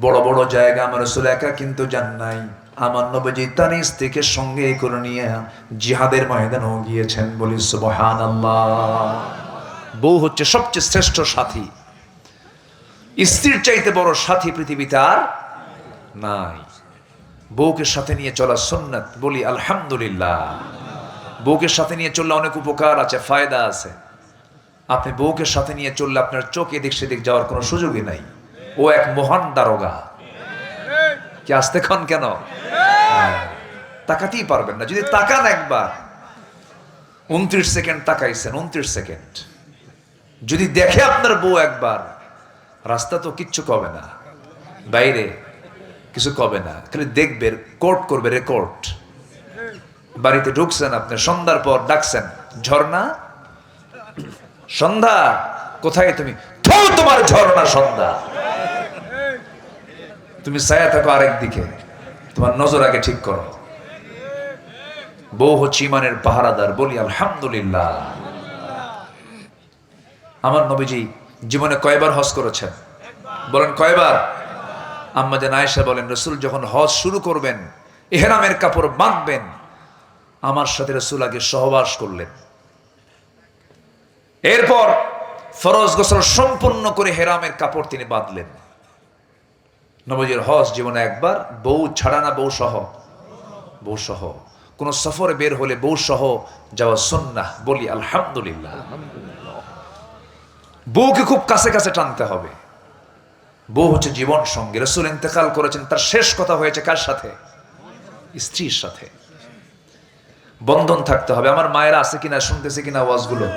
বড় বড় জায়গা আমার রাসূল একা কিন্তু যান নাই। আমার নবীজি তার স্ত্রীকে সঙ্গে করে নিয়ে জিহাদের ময়দানেও গিয়েছেন। বলি সুবহানাল্লাহ। বউ হচ্ছে সবচেয়ে শ্রেষ্ঠ সাথী। স্ত্রীর চাইতে বড় সাথী পৃথিবীতে আর নাই। বউকে সাথে নিয়ে চলা সুন্নাত। বলি আলহামদুলিল্লাহ। বউকে সাথে নিয়ে চললে অনেক উপকার আছে, ফায়দা আছে। আপনি বউকে সাথে নিয়ে চললে আপনার চোখ এদিক সেদিক যাওয়ার কোনো সুযোগই নাই। ও এক মহান দারোগা। কি আসতে ক্ষণ কেন তাকাতেই পারবেন না। যদি তাকান একবার, 29 সেকেন্ড তাকাইছেন, 29 সেকেন্ড যদি দেখে আপনার বউ একবার, রাস্তা তো কিচ্ছু কবে না, বাইরে কিছু কবে না, খালি দেখবে, কোর্ট করবে, রেকর্ড। বাড়িতে ঢুকছেন আপনি, সন্ধ্যার পর ডাকছেন, ঝর্ণা সন্ধ্যা কোথায় তুমি? তোমার ঝর্ণা সন্ধ্যা। তুমি ছায়া থাকো আরেক দিকে, তোমার নজর আগে ঠিক করো। বউ হচ্ছে ইমানের পাহারাদার। বলি আলহামদুলিল্লাহ। আমার নবীজি জীবনে কয়বার হজ করেছেন? বলেন কয়বার? আম্মা জান আয়েশা বলেন, রাসূল যখন হজ শুরু করবেন, ইহরামের কাপড় বাঁধবেন, আমার সাথে রাসূল আগে সহবাস করলেন। এরপর ফরজ গোসল সম্পূর্ণ করে ইহরামের কাপড় তিনি বাঁধলেন। নবীজির হজ জীবনে একবার, বউ ছাড়া না, বউ সহ। বউ সহ। কোন সফরে বের হলে বউ সহ যাওয়া সুন্নাহ। বলি আলহামদুলিল্লাহ। বউকে খুব কাছে কাছে টানতে হবে। বউ হচ্ছে জীবন সঙ্গী। রাসূল ইন্তেকাল করেছেন, তার শেষ কথা হয়েছে কার সাথে? স্ত্রীর সাথে। বন্ধন থাকতে হবে। আমার মায়েরা আছে কিনা, শুনতেছে কিনা ওয়াজগুলো?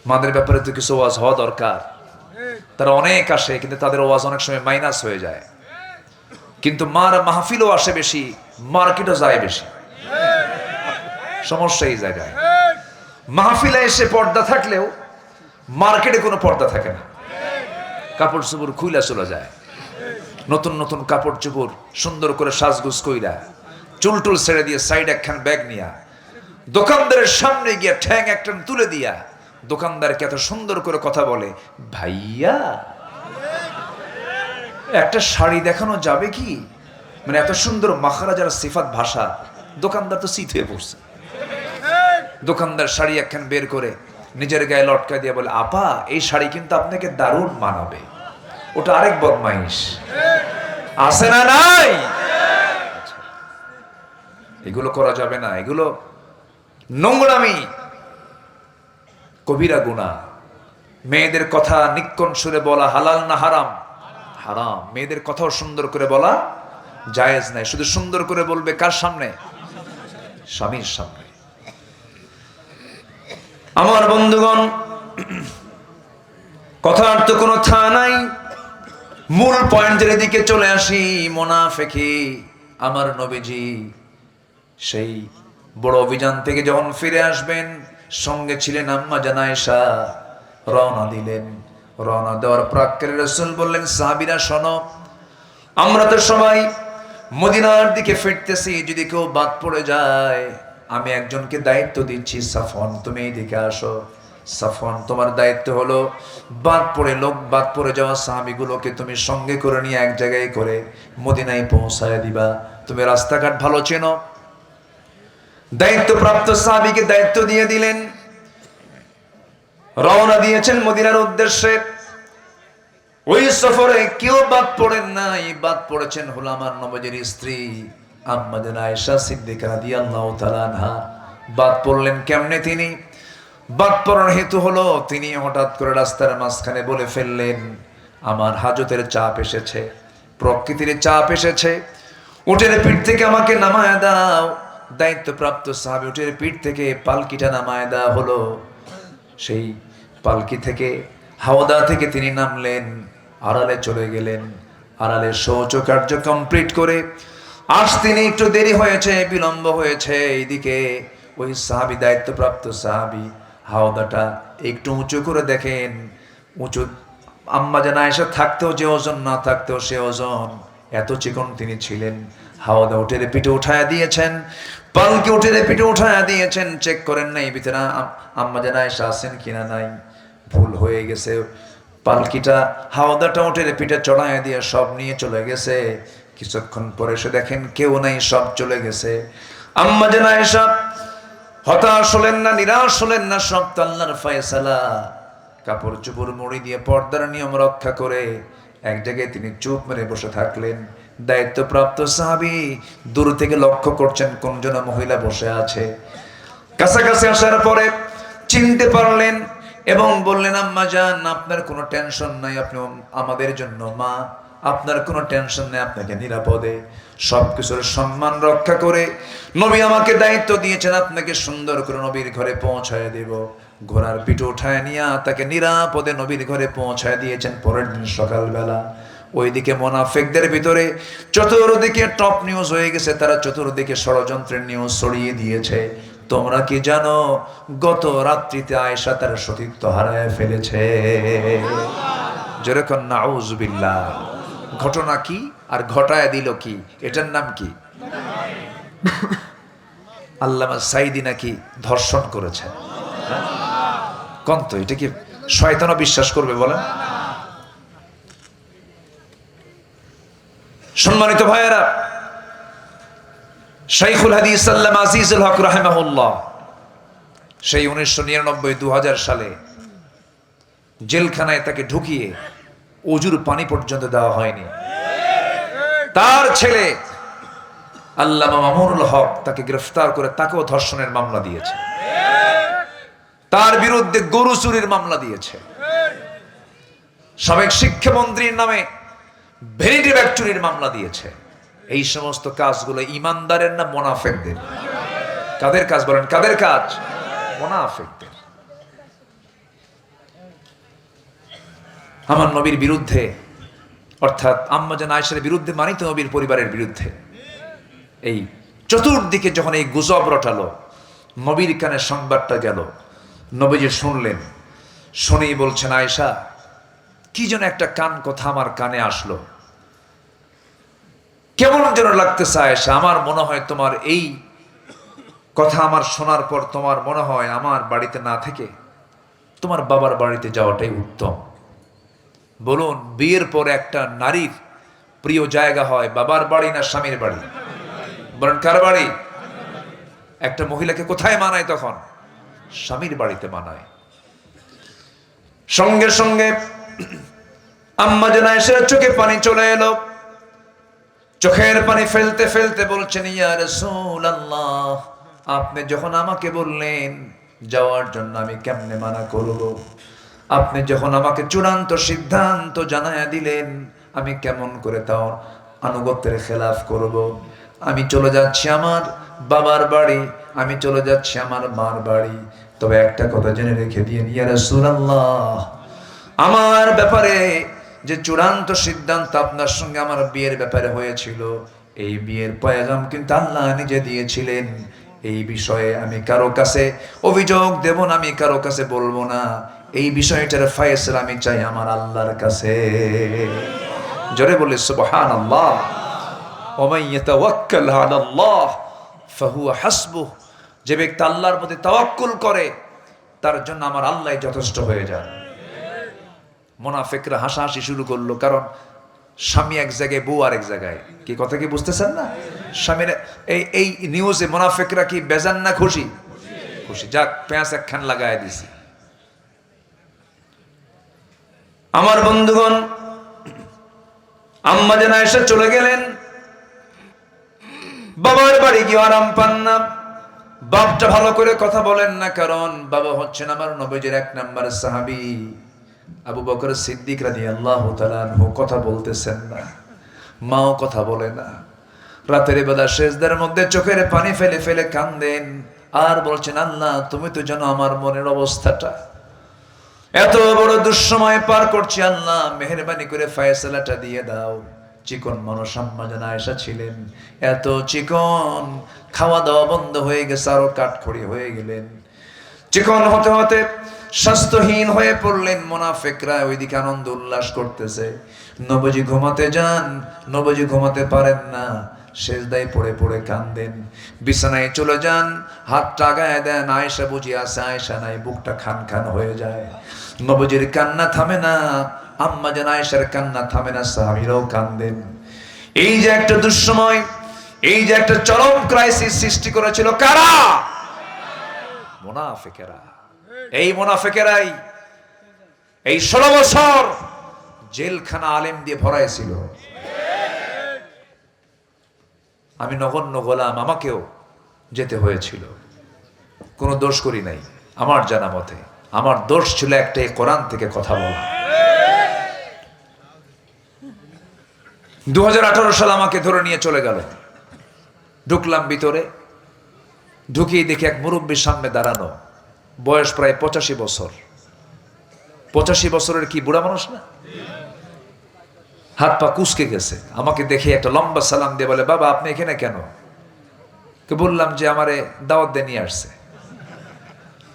মাদের ব্যাপারে তো কিছু ওয়াজ হওয়া দরকার। তারা অনেক আসে, কিন্তু তাদের ওয়াজ অনেক সময় মাইনাস হয়ে যায়। কিন্তু মার মাহফিলও আসে বেশি, মার্কেটও যায় বেশি। সমস্যা এই জায়গায়। মাহফিলে এসে পর্দা থাকলেও মার্কেটে কোনো পর্দা থাকে না। কাপড় চোপড় খুইলা চলে যায়, নতুন নতুন কাপড় চোপড় সুন্দর করে সাজগুজ কইরা, চুল টুল ছেড়ে দিয়ে সাইড একখান ব্যাগ নিয়া দোকানদারের সামনে গিয়া ঠ্যাং একটা তুলে দিয়া দোকানদারকে এত সুন্দর করে কথা বলে, ভাইয়া একটা শাড়ি দেখানো যাবে কি? মানে এত সুন্দর মাখারাজার সিফাত ভাষা, দোকানদার তো শীত হয়ে পড়ছে। দোকানদার শাড়ি একখান বের করে নিজের গায়ে লটকা দিয়ে বলে, আপা এই শাড়ি কিন্তু আপনাকে দারুণ মানাবে। ওটা আরেক বদমাইশ। আছে না নাই? এগুলো করা যাবে না, এগুলো নোংরামি, কবিরা গুনাহ। মেয়েদের কথা নিক্কণ সুরে বলা হালাল না হারাম? হারাম। মেয়েদের কথাও সুন্দর করে বলা জায়েজ নাই। শুধু সুন্দর করে বলবে কার সামনে? স্বামীর সামনে। আমার বন্ধুগণ, কথার তো কোনো থা নাই। মূল পয়েন্টের দিকে চলে আসি। মুনাফিকি। আমার নবীজি সেই বড় অভিযান থেকে যখন ফিরে আসবেন, সঙ্গে ছিলেন আম্মা জান আয়েশা। রওনা দিলেন। রওনা দেওয়ার প্রাক্কালে রাসূল বললেন, সাহাবীরা শোনো, আমরা তো সবাই মদিনার দিকে ফিরতেছি। যদি কেউ বাদ পড়ে যায়, আমি একজনকে দায়িত্ব দিচ্ছি, সাফওয়ান তুমি এইদিকে আসো। সাফওয়ান তোমার দায়িত্ব হলো বাদ পড়ে যাওয়া সাহাবীগুলোকে তুমি সঙ্গে করে নিয়ে এক জায়গায় করে মদিনায় পৌঁছায় দিবা। তুমি রাস্তাঘাট ভালো চেনো। দায়িত্বপ্রাপ্ত সাহাবীকে দায়িত্ব দিয়ে দিলেন। রওনা দিয়েছেন মদিনার উদ্দেশ্যে। ওই সফরে কেউ বাদ পড়েন নাই। বাদ পড়েছেন হলো আমার নবীজির স্ত্রী আম্মা জান আয়েশা সিদ্দিকা রাদিয়াল্লাহু তাআলা আনহা। বাদ পড়লেন কেমনে? তিনি বাদ পড়ার হেতু হলো তিনি হঠাৎ করে রাস্তার মাঝখানে বলে ফেললেন, আমার হাজতের চাপ এসেছে, প্রকৃতির চাপ এসেছে, উটের পিঠ থেকে আমাকে নামায় দাও। দায়িত্বপ্রাপ্ত সাহাবী উটের পিঠ থেকে পালকিটা নামায় দেওয়া হলো। সেই পালকি থেকে, হাওদা থেকে তিনি নামলেন, আড়ালে চলে গেলেন। আড়ালে শৌচ কার্য কমপ্লিট করে তিনি একটু দেরি হয়েছে, বিলম্ব হয়েছে। এইদিকে ওই সাহাবী, দায়িত্বপ্রাপ্ত সাহাবী, হাওদাটা একটু উঁচু করে দেখেন। উঁচু, আম্মা জান আয়েশা থাকতেও যে ওজন, না থাকতেও সে ওজন, এত চিকন তিনি ছিলেন। হাওদা উটের পিঠে উঠায়া দিয়েছেন, পালকি উটের পিঠে উঠায়া দিয়েছেন। চেক করেন নাই ভিতরে আম্মা জান আয়েশা আছেন কিনা নাই। ভুল হয়ে গেছে, পালকিটা, হাওদাটা উটের পিঠে চড়াইয়া দিয়ে সব নিয়ে চলে গেছে। কিছুক্ষণ পরে এসে দেখেন কেউ নাই, সব চলে গেছে। আম্মা জান আয়েশা হতাশ হলেন না, নিরাশ হলেন না, সব তো আল্লাহর ফয়সালা। কাপড় চোপড় মুড়ি দিয়ে পর্দার নিয়ম রক্ষা করে এক জায়গায় তিনি চুপ মেরে বসে থাকলেন। দায়িত্বপ্রাপ্ত সাহাবী দূর থেকে লক্ষ্য করছেন কোন জন মহিলা বসে আছে। কাছাকাছি আসার পরে চিনতে পারলেন এবং বললেন, আম্মা জান, আপনার কোনো টেনশন নাই, আপনি আমাদের জন্য মা, আপনার কোনো টেনশন নেই, আপনাকে নিরাপদে সবকিছুর সম্মান রক্ষা করে নবী আমাকে দায়িত্ব দিয়েছেন, আপনাকে সুন্দর করে নবীর ঘরে পৌঁছায় দেব। ঘোড়ার পিঠে উঠায় নিয়ে তাকে নিরাপদে নবীর ঘরে পৌঁছায় দিয়েছেন। পরের দিন সকালবেলা ওইদিকে মুনাফিকদের ভিতরে চতুর্দিকে টপ নিউজ হয়ে গেছে, তারা চতুর্দিকে ষড়যন্ত্রের নিউজ ছড়িয়ে দিয়েছে। তোমরা কি জানো, গত রাত্রিতে আয়েশা তার সতীত্ব হারায় ফেলেছে। যেরকম নাউজুবিল্লাহ। ঘটনা কি আর ঘটায় দিল কি, এটার নাম কি? আল্লামা সাইদি নাকি ধর্ষণ করেছেন। কন্ত এটা কি শয়তানও বিশ্বাস করবে বলেন? সম্মানিত ভাইয়েরা, শাইখুল হাদিস আল্লামা আজিজুল হক রাহিমাহুল্লাহ সেই 1999-2000 সালে জেলখানায় তাকে ঢুকিয়ে অজুর পানি পর্যন্ত দেওয়া হয়নি। তার ছেলে আল্লামা মামুনুল হক তাকে গ্রেফতার করে তাকেও ধর্ষণের মামলা দিয়েছে। তার বিরুদ্ধে গরু চুরির মামলা দিয়েছে। সাবেক শিক্ষামন্ত্রীর নামে ভ্যানিটি ব্যাগ চুরির মামলা দিয়েছে। এই সমস্ত কাজগুলো ইমানদারের না মুনাফিকদের? কাদের কাজ বলেন, কাদের কাজ? মুনাফিকদের। আমার নবীর বিরুদ্ধে, অর্থাৎ আম্মা জান আয়েশার বিরুদ্ধে, মানিত নবীর পরিবারের বিরুদ্ধে এই চতুর্দিকে যখন এই গুজব রটালো, নবীর কানে সংবাদটা গেল। নবীজি শুনলেন, শুনেই বলছেন, আয়েশা, কি যেন একটা কান কথা আমার কানে আসলো, কেমন যেন লাগতেছে আয়েশা। আমার মনে হয় তোমার এই কথা আমার শোনার পর তোমার মনে হয় আমার বাড়িতে না থেকে তোমার বাবার বাড়িতে যাওয়াটাই উত্তম। বলুন, বিয়ের পরে একটা নারীর প্রিয় জায়গা হয় বাবার বাড়ি না স্বামীর বাড়ি? বলেন, কার বাড়ি? একটা মহিলাকে কোথায় মানায় তখন? স্বামীর বাড়িতে মানায়। সঙ্গে সঙ্গে আম্মা জান আয়েশার চোখে পানি চলে এলো। চোখের পানি ফেলতে ফেলতে বলছেন, ইয়া রাসূলুল্লাহ, আপনি যখন আমাকে বললেন যাওয়ার জন্য, আমি কেমনে মানা করব? আপনি যখন আমাকে চূড়ান্ত সিদ্ধান্ত জানায়া দিলেন, আমি কেমন করে তাও আনুগত্যের খেলাফ করব? আমি চলে যাচ্ছি আমার বাবার বাড়ি, আমি চলে যাচ্ছি আমার মার বাড়ি। তবে একটা কথা জেনে রেখে দিয়ে, ইয়া রাসূলুল্লাহ, আমার ব্যাপারে যে চূড়ান্ত সিদ্ধান্ত আপনার সঙ্গে আমার বিয়ের ব্যাপারে হয়েছিল, এই বিয়ের পয়গাম কিন্তু আল্লাহ নিজে দিয়েছিলেন। এই বিষয়ে আমি কারো কাছে অভিযোগ দেব না, আমি কারো কাছে বলবো না। এই বিষয়টার ফয়সালা আমি চাই আমার আল্লাহর কাছে। জোরে বলে সুবহানাল্লাহ। ওয়া ইয়াতাওয়াক্কাল আলাল্লাহ ফাহুয়া হাসবুহ। যে ব্যক্তি আল্লাহর প্রতি তাওয়াক্কুল করে, তার জন্য আমার আল্লাহই যথেষ্ট হয়ে যায়। মুনাফিকরা হাসাহাসি শুরু করলো, কারণ স্বামী এক জায়গায়, বউ আরেক জায়গায়। কি কথা কি বুঝতেছেন না? স্বামীর এই নিউজে মুনাফিকরা কি বেজান না খুশি? খুশি। যাক, পেঁয়াজ একখান লাগায় দিছি। আমার বন্ধুগণ, আম্মা জান আয়েশা চলে গেলেন। বাবার বাড়ি গিয়ে আরাম পান না। বাপটা ভালো করে কথা বলেন না, কারণ বাবা হচ্ছেন আমার নবীজির 1 নাম্বার সাহাবী। আবু বকর সিদ্দিক রাদিয়াল্লাহু তাআলা আনহু কথা বলতেছেন না, মাও কথা বলে না। রাতের বেলা সেজদার মধ্যে চোখের পানি ফেলে ফেলে কান্দেন আর বলছেন, আল্লাহ তুমি তো জানো আমার মনের অবস্থাটা, এত বড় দুঃসময় পার করছি, আল্লাহ মেহেরবানি করে ফয়সালাটা দিয়ে দাও। চিকন মানুষ আম্মা জান আয়েশা ছিলেন, এত চিকন, খাওয়া দাওয়া বন্ধ হয়ে গেছে, আরো কাঠখড়ি হয়ে গেলেন। চিকন হতে হতে স্বাস্থ্যহীন হয়ে পড়লেন। মুনাফিকরা ওইদিকে আনন্দ উল্লাস করতেছে। নবীজি ঘুমাতে যান, নবীজি ঘুমাতে পারেন না, সেজদায় পড়ে পড়ে কান্দেন। বিছানায় চলে যান, হাতটা আগায় দেন, আয়েশা বুঝি আছে, আয়েশা নাই, বুকটা খান খান হয়ে যায়। নবীজির কান্না থামে না, আম্মা জান আয়েশার কান্না থামে না, সাহাবীরাও কান্দেন। এই যে একটা দুঃসময়, এই যে একটা চরম ক্রাইসিস সৃষ্টি করেছিল কারা? মুনাফিকেরা। এই মুনাফিকেরাই এই 16 বছর জেলখানা আলেম দিয়ে ভরাইছিল। আমি নগণ্য গোলাম, আমাকেও যেতে হয়েছিল, কোনো দোষ করি নাই। আমার জানা মতে আমার দোষ ছিল একটাই, কোরআন থেকে কথা বলা। 2018 সালে আমাকে ধরে নিয়ে চলে গেল। ঢুকলাম ভিতরে, ঢুকিয়ে দেখি এক মুরব্বীর সামনে দাঁড়ানো, বয়স প্রায় 85 বছর। 85 বছরের কি বুড়া মানুষ না? হাত পা কুঁচকে গেছে। আমাকে দেখে একটা লম্বা সালাম দিয়ে বলে, বাবা আপনি এখানে কেন? কে বললাম যে আমারে দাওয়াত দিয়ে নিয়ে আসছে।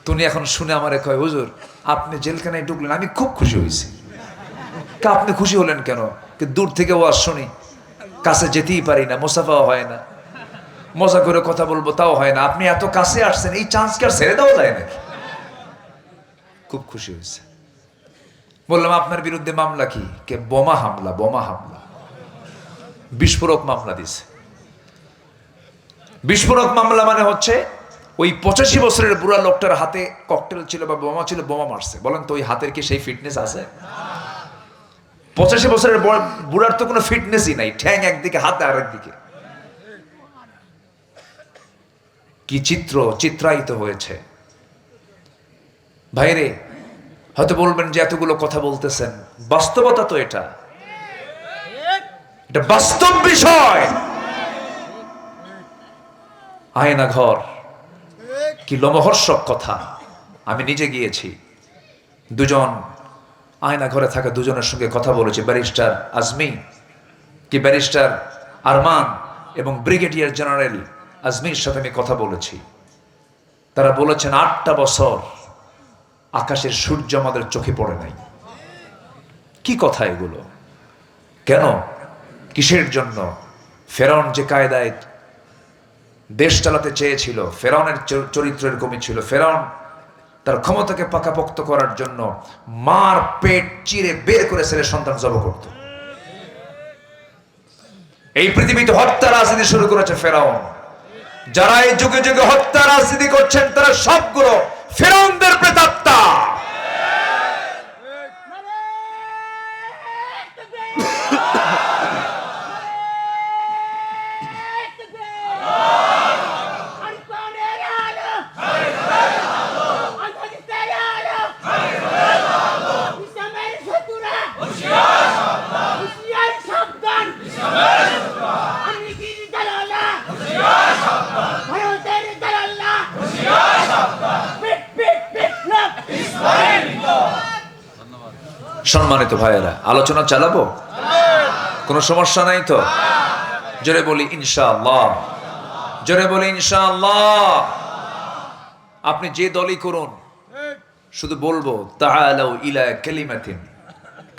তুমি এখন শুনে আমারে কয়, হুজুর আপনি জেলখানায় ঢুকলেন, আমি খুব খুশি হয়েছি। আপনি খুশি হলেন কেন? দূর থেকে ওয়াজ শুনি, কাছে যেতেই পারি না, মুসাফাও হয় না, মজা করে কথা বলবো তাও হয় না, আপনি এত কাছে আসছেন, এই চান্স কি আর ছেড়ে দেওয়া যায় নাকি? খুব খুশি হয়েছে। বললাম আপনার বিরুদ্ধে মামলা কি? কে বোমা হামলা, বোমা হামলা, বিস্ফোরক মামলা দিছে। বিস্ফোরক মামলা মানে হচ্ছে ওই 85 বছরের বুড়া লোকটার হাতে ককটেল ছিল বা বোমা ছিল, বোমা মারছে। বলেন তো ওই হাতের কি সেই ফিটনেস আছে? 85 বছরের বুড়ার তো কোনো ফিটনেসই নাই, ঠ্যাং একদিকে, হাত আরেক দিকে। কি চিত্র চিত্রায়িত হয়েছে ভাইরে। হয়তো বলবেন যে এতগুলো কথা বলতেছেন, বাস্তবতা তো এটা, এটা বাস্তব বিষয়। আয়না ঘর, কি লোমহর্ষক কথা। আমি নিজে গিয়েছি, দুজন আয়না ঘরে থাকা দুজনের সঙ্গে কথা বলেছি, ব্যারিস্টার আজমি, কি ব্যারিস্টার আরমান এবং ব্রিগেডিয়ার জেনারেল আজমির সাথে আমি কথা বলেছি। তারা বলেছেন 8টা বছর আকাশের সূর্য আমাদের চোখে পড়ে নাই। কি কথা এগুলো? কেন? কিসের জন্য? ফেরাউন যে কায়দায় দেশ চালাতে চেয়েছিল, ফেরাউনের চরিত্র এরকমই ছিল। ফেরাউন তার ক্ষমতাকে পাকাপোক্ত করার জন্য মার পেট চিরে বের করে ছেলে সন্তান জব করত। এই পৃথিবীতে হত্যা রাজনীতি শুরু করেছে ফেরাউন। যারা এই যুগে যুগে হত্যা রাজনীতি করছেন তারা সবগুলো ফেরাউনদের প্রেতাত্মা। সম্মানিত ভাইয়েরা, আলোচনা চালাবো, কোনো সমস্যা নাই তো? জোরে বলি ইনশাআল্লাহ, জোরে বলি ইনশাআল্লাহ। আপনি যে দলই করুন, শুধু বলবো তাআলাউ ইলা কালিমাতিন,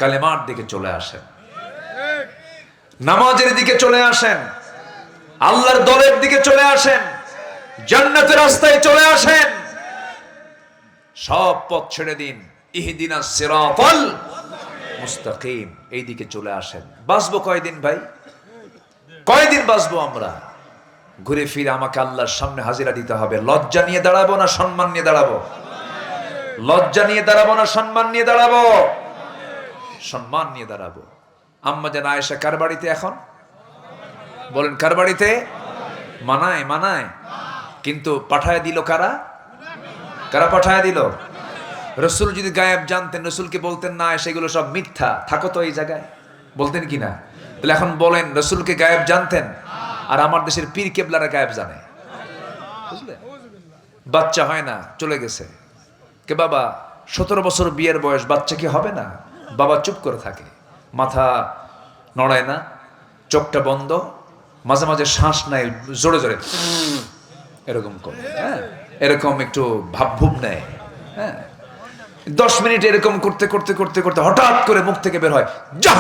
কালেমার দিকে চলে আসেন, নামাজের দিকে চলে আসেন, আল্লাহর দলের দিকে চলে আসেন, জান্নাতের রাস্তায় চলে আসেন। সব পথ ছেড়ে দিন, ইহদিনাস সিরাতাল মুস্তাকিম, এই দিকে চলে আসেন। বাঁচবো কয়দিন ভাই? কয়দিন বাঁচবো আমরা? ঘুরে ফিরে আমাকে আল্লাহর সামনে হাজিরা দিতে হবে। লজ্জা নিয়ে দাঁড়াবো না সম্মান নিয়ে দাঁড়াবো? লজ্জা নিয়ে দাঁড়াবো না সম্মান নিয়ে দাঁড়াবো? সম্মান নিয়ে দাঁড়াবো। আম্মা জান আয়েশা কার বাড়িতে এখন? বলেন কার বাড়িতে? মানায়, মানায়, কিন্তু পাঠায় দিল কারা? কারা পাঠায় দিল? রসুল যদি গায়েব জানতেন, রসুলকে বলতেন না সেগুলো সব মিথ্যা, থাকো তো এই জায়গায়, বলতেন কি না? তাহলে এখন বলেন, রসুলকে গায়েব জানতেন, আর আমার দেশের পীর কেবলারা গায়েব জানে। বুঝলে, বাচ্চা হয় না, চলে গেছে কে বাবা, 17 বছর বিয়ের বয়স, বাচ্চা কি হবে না? বাবা চুপ করে থাকে, মাথা নড়ায় না, চোখটা বন্ধ, মাঝে মাঝে শ্বাস নেয় জোরে জোরে, এরকম করে, হ্যাঁ, এরকম একটু ভাবভুব নেয়, হ্যাঁ, 10 মিনিট এরকম করতে করতে করতে করতে হঠাৎ করে মুখ থেকে বের হয় যা,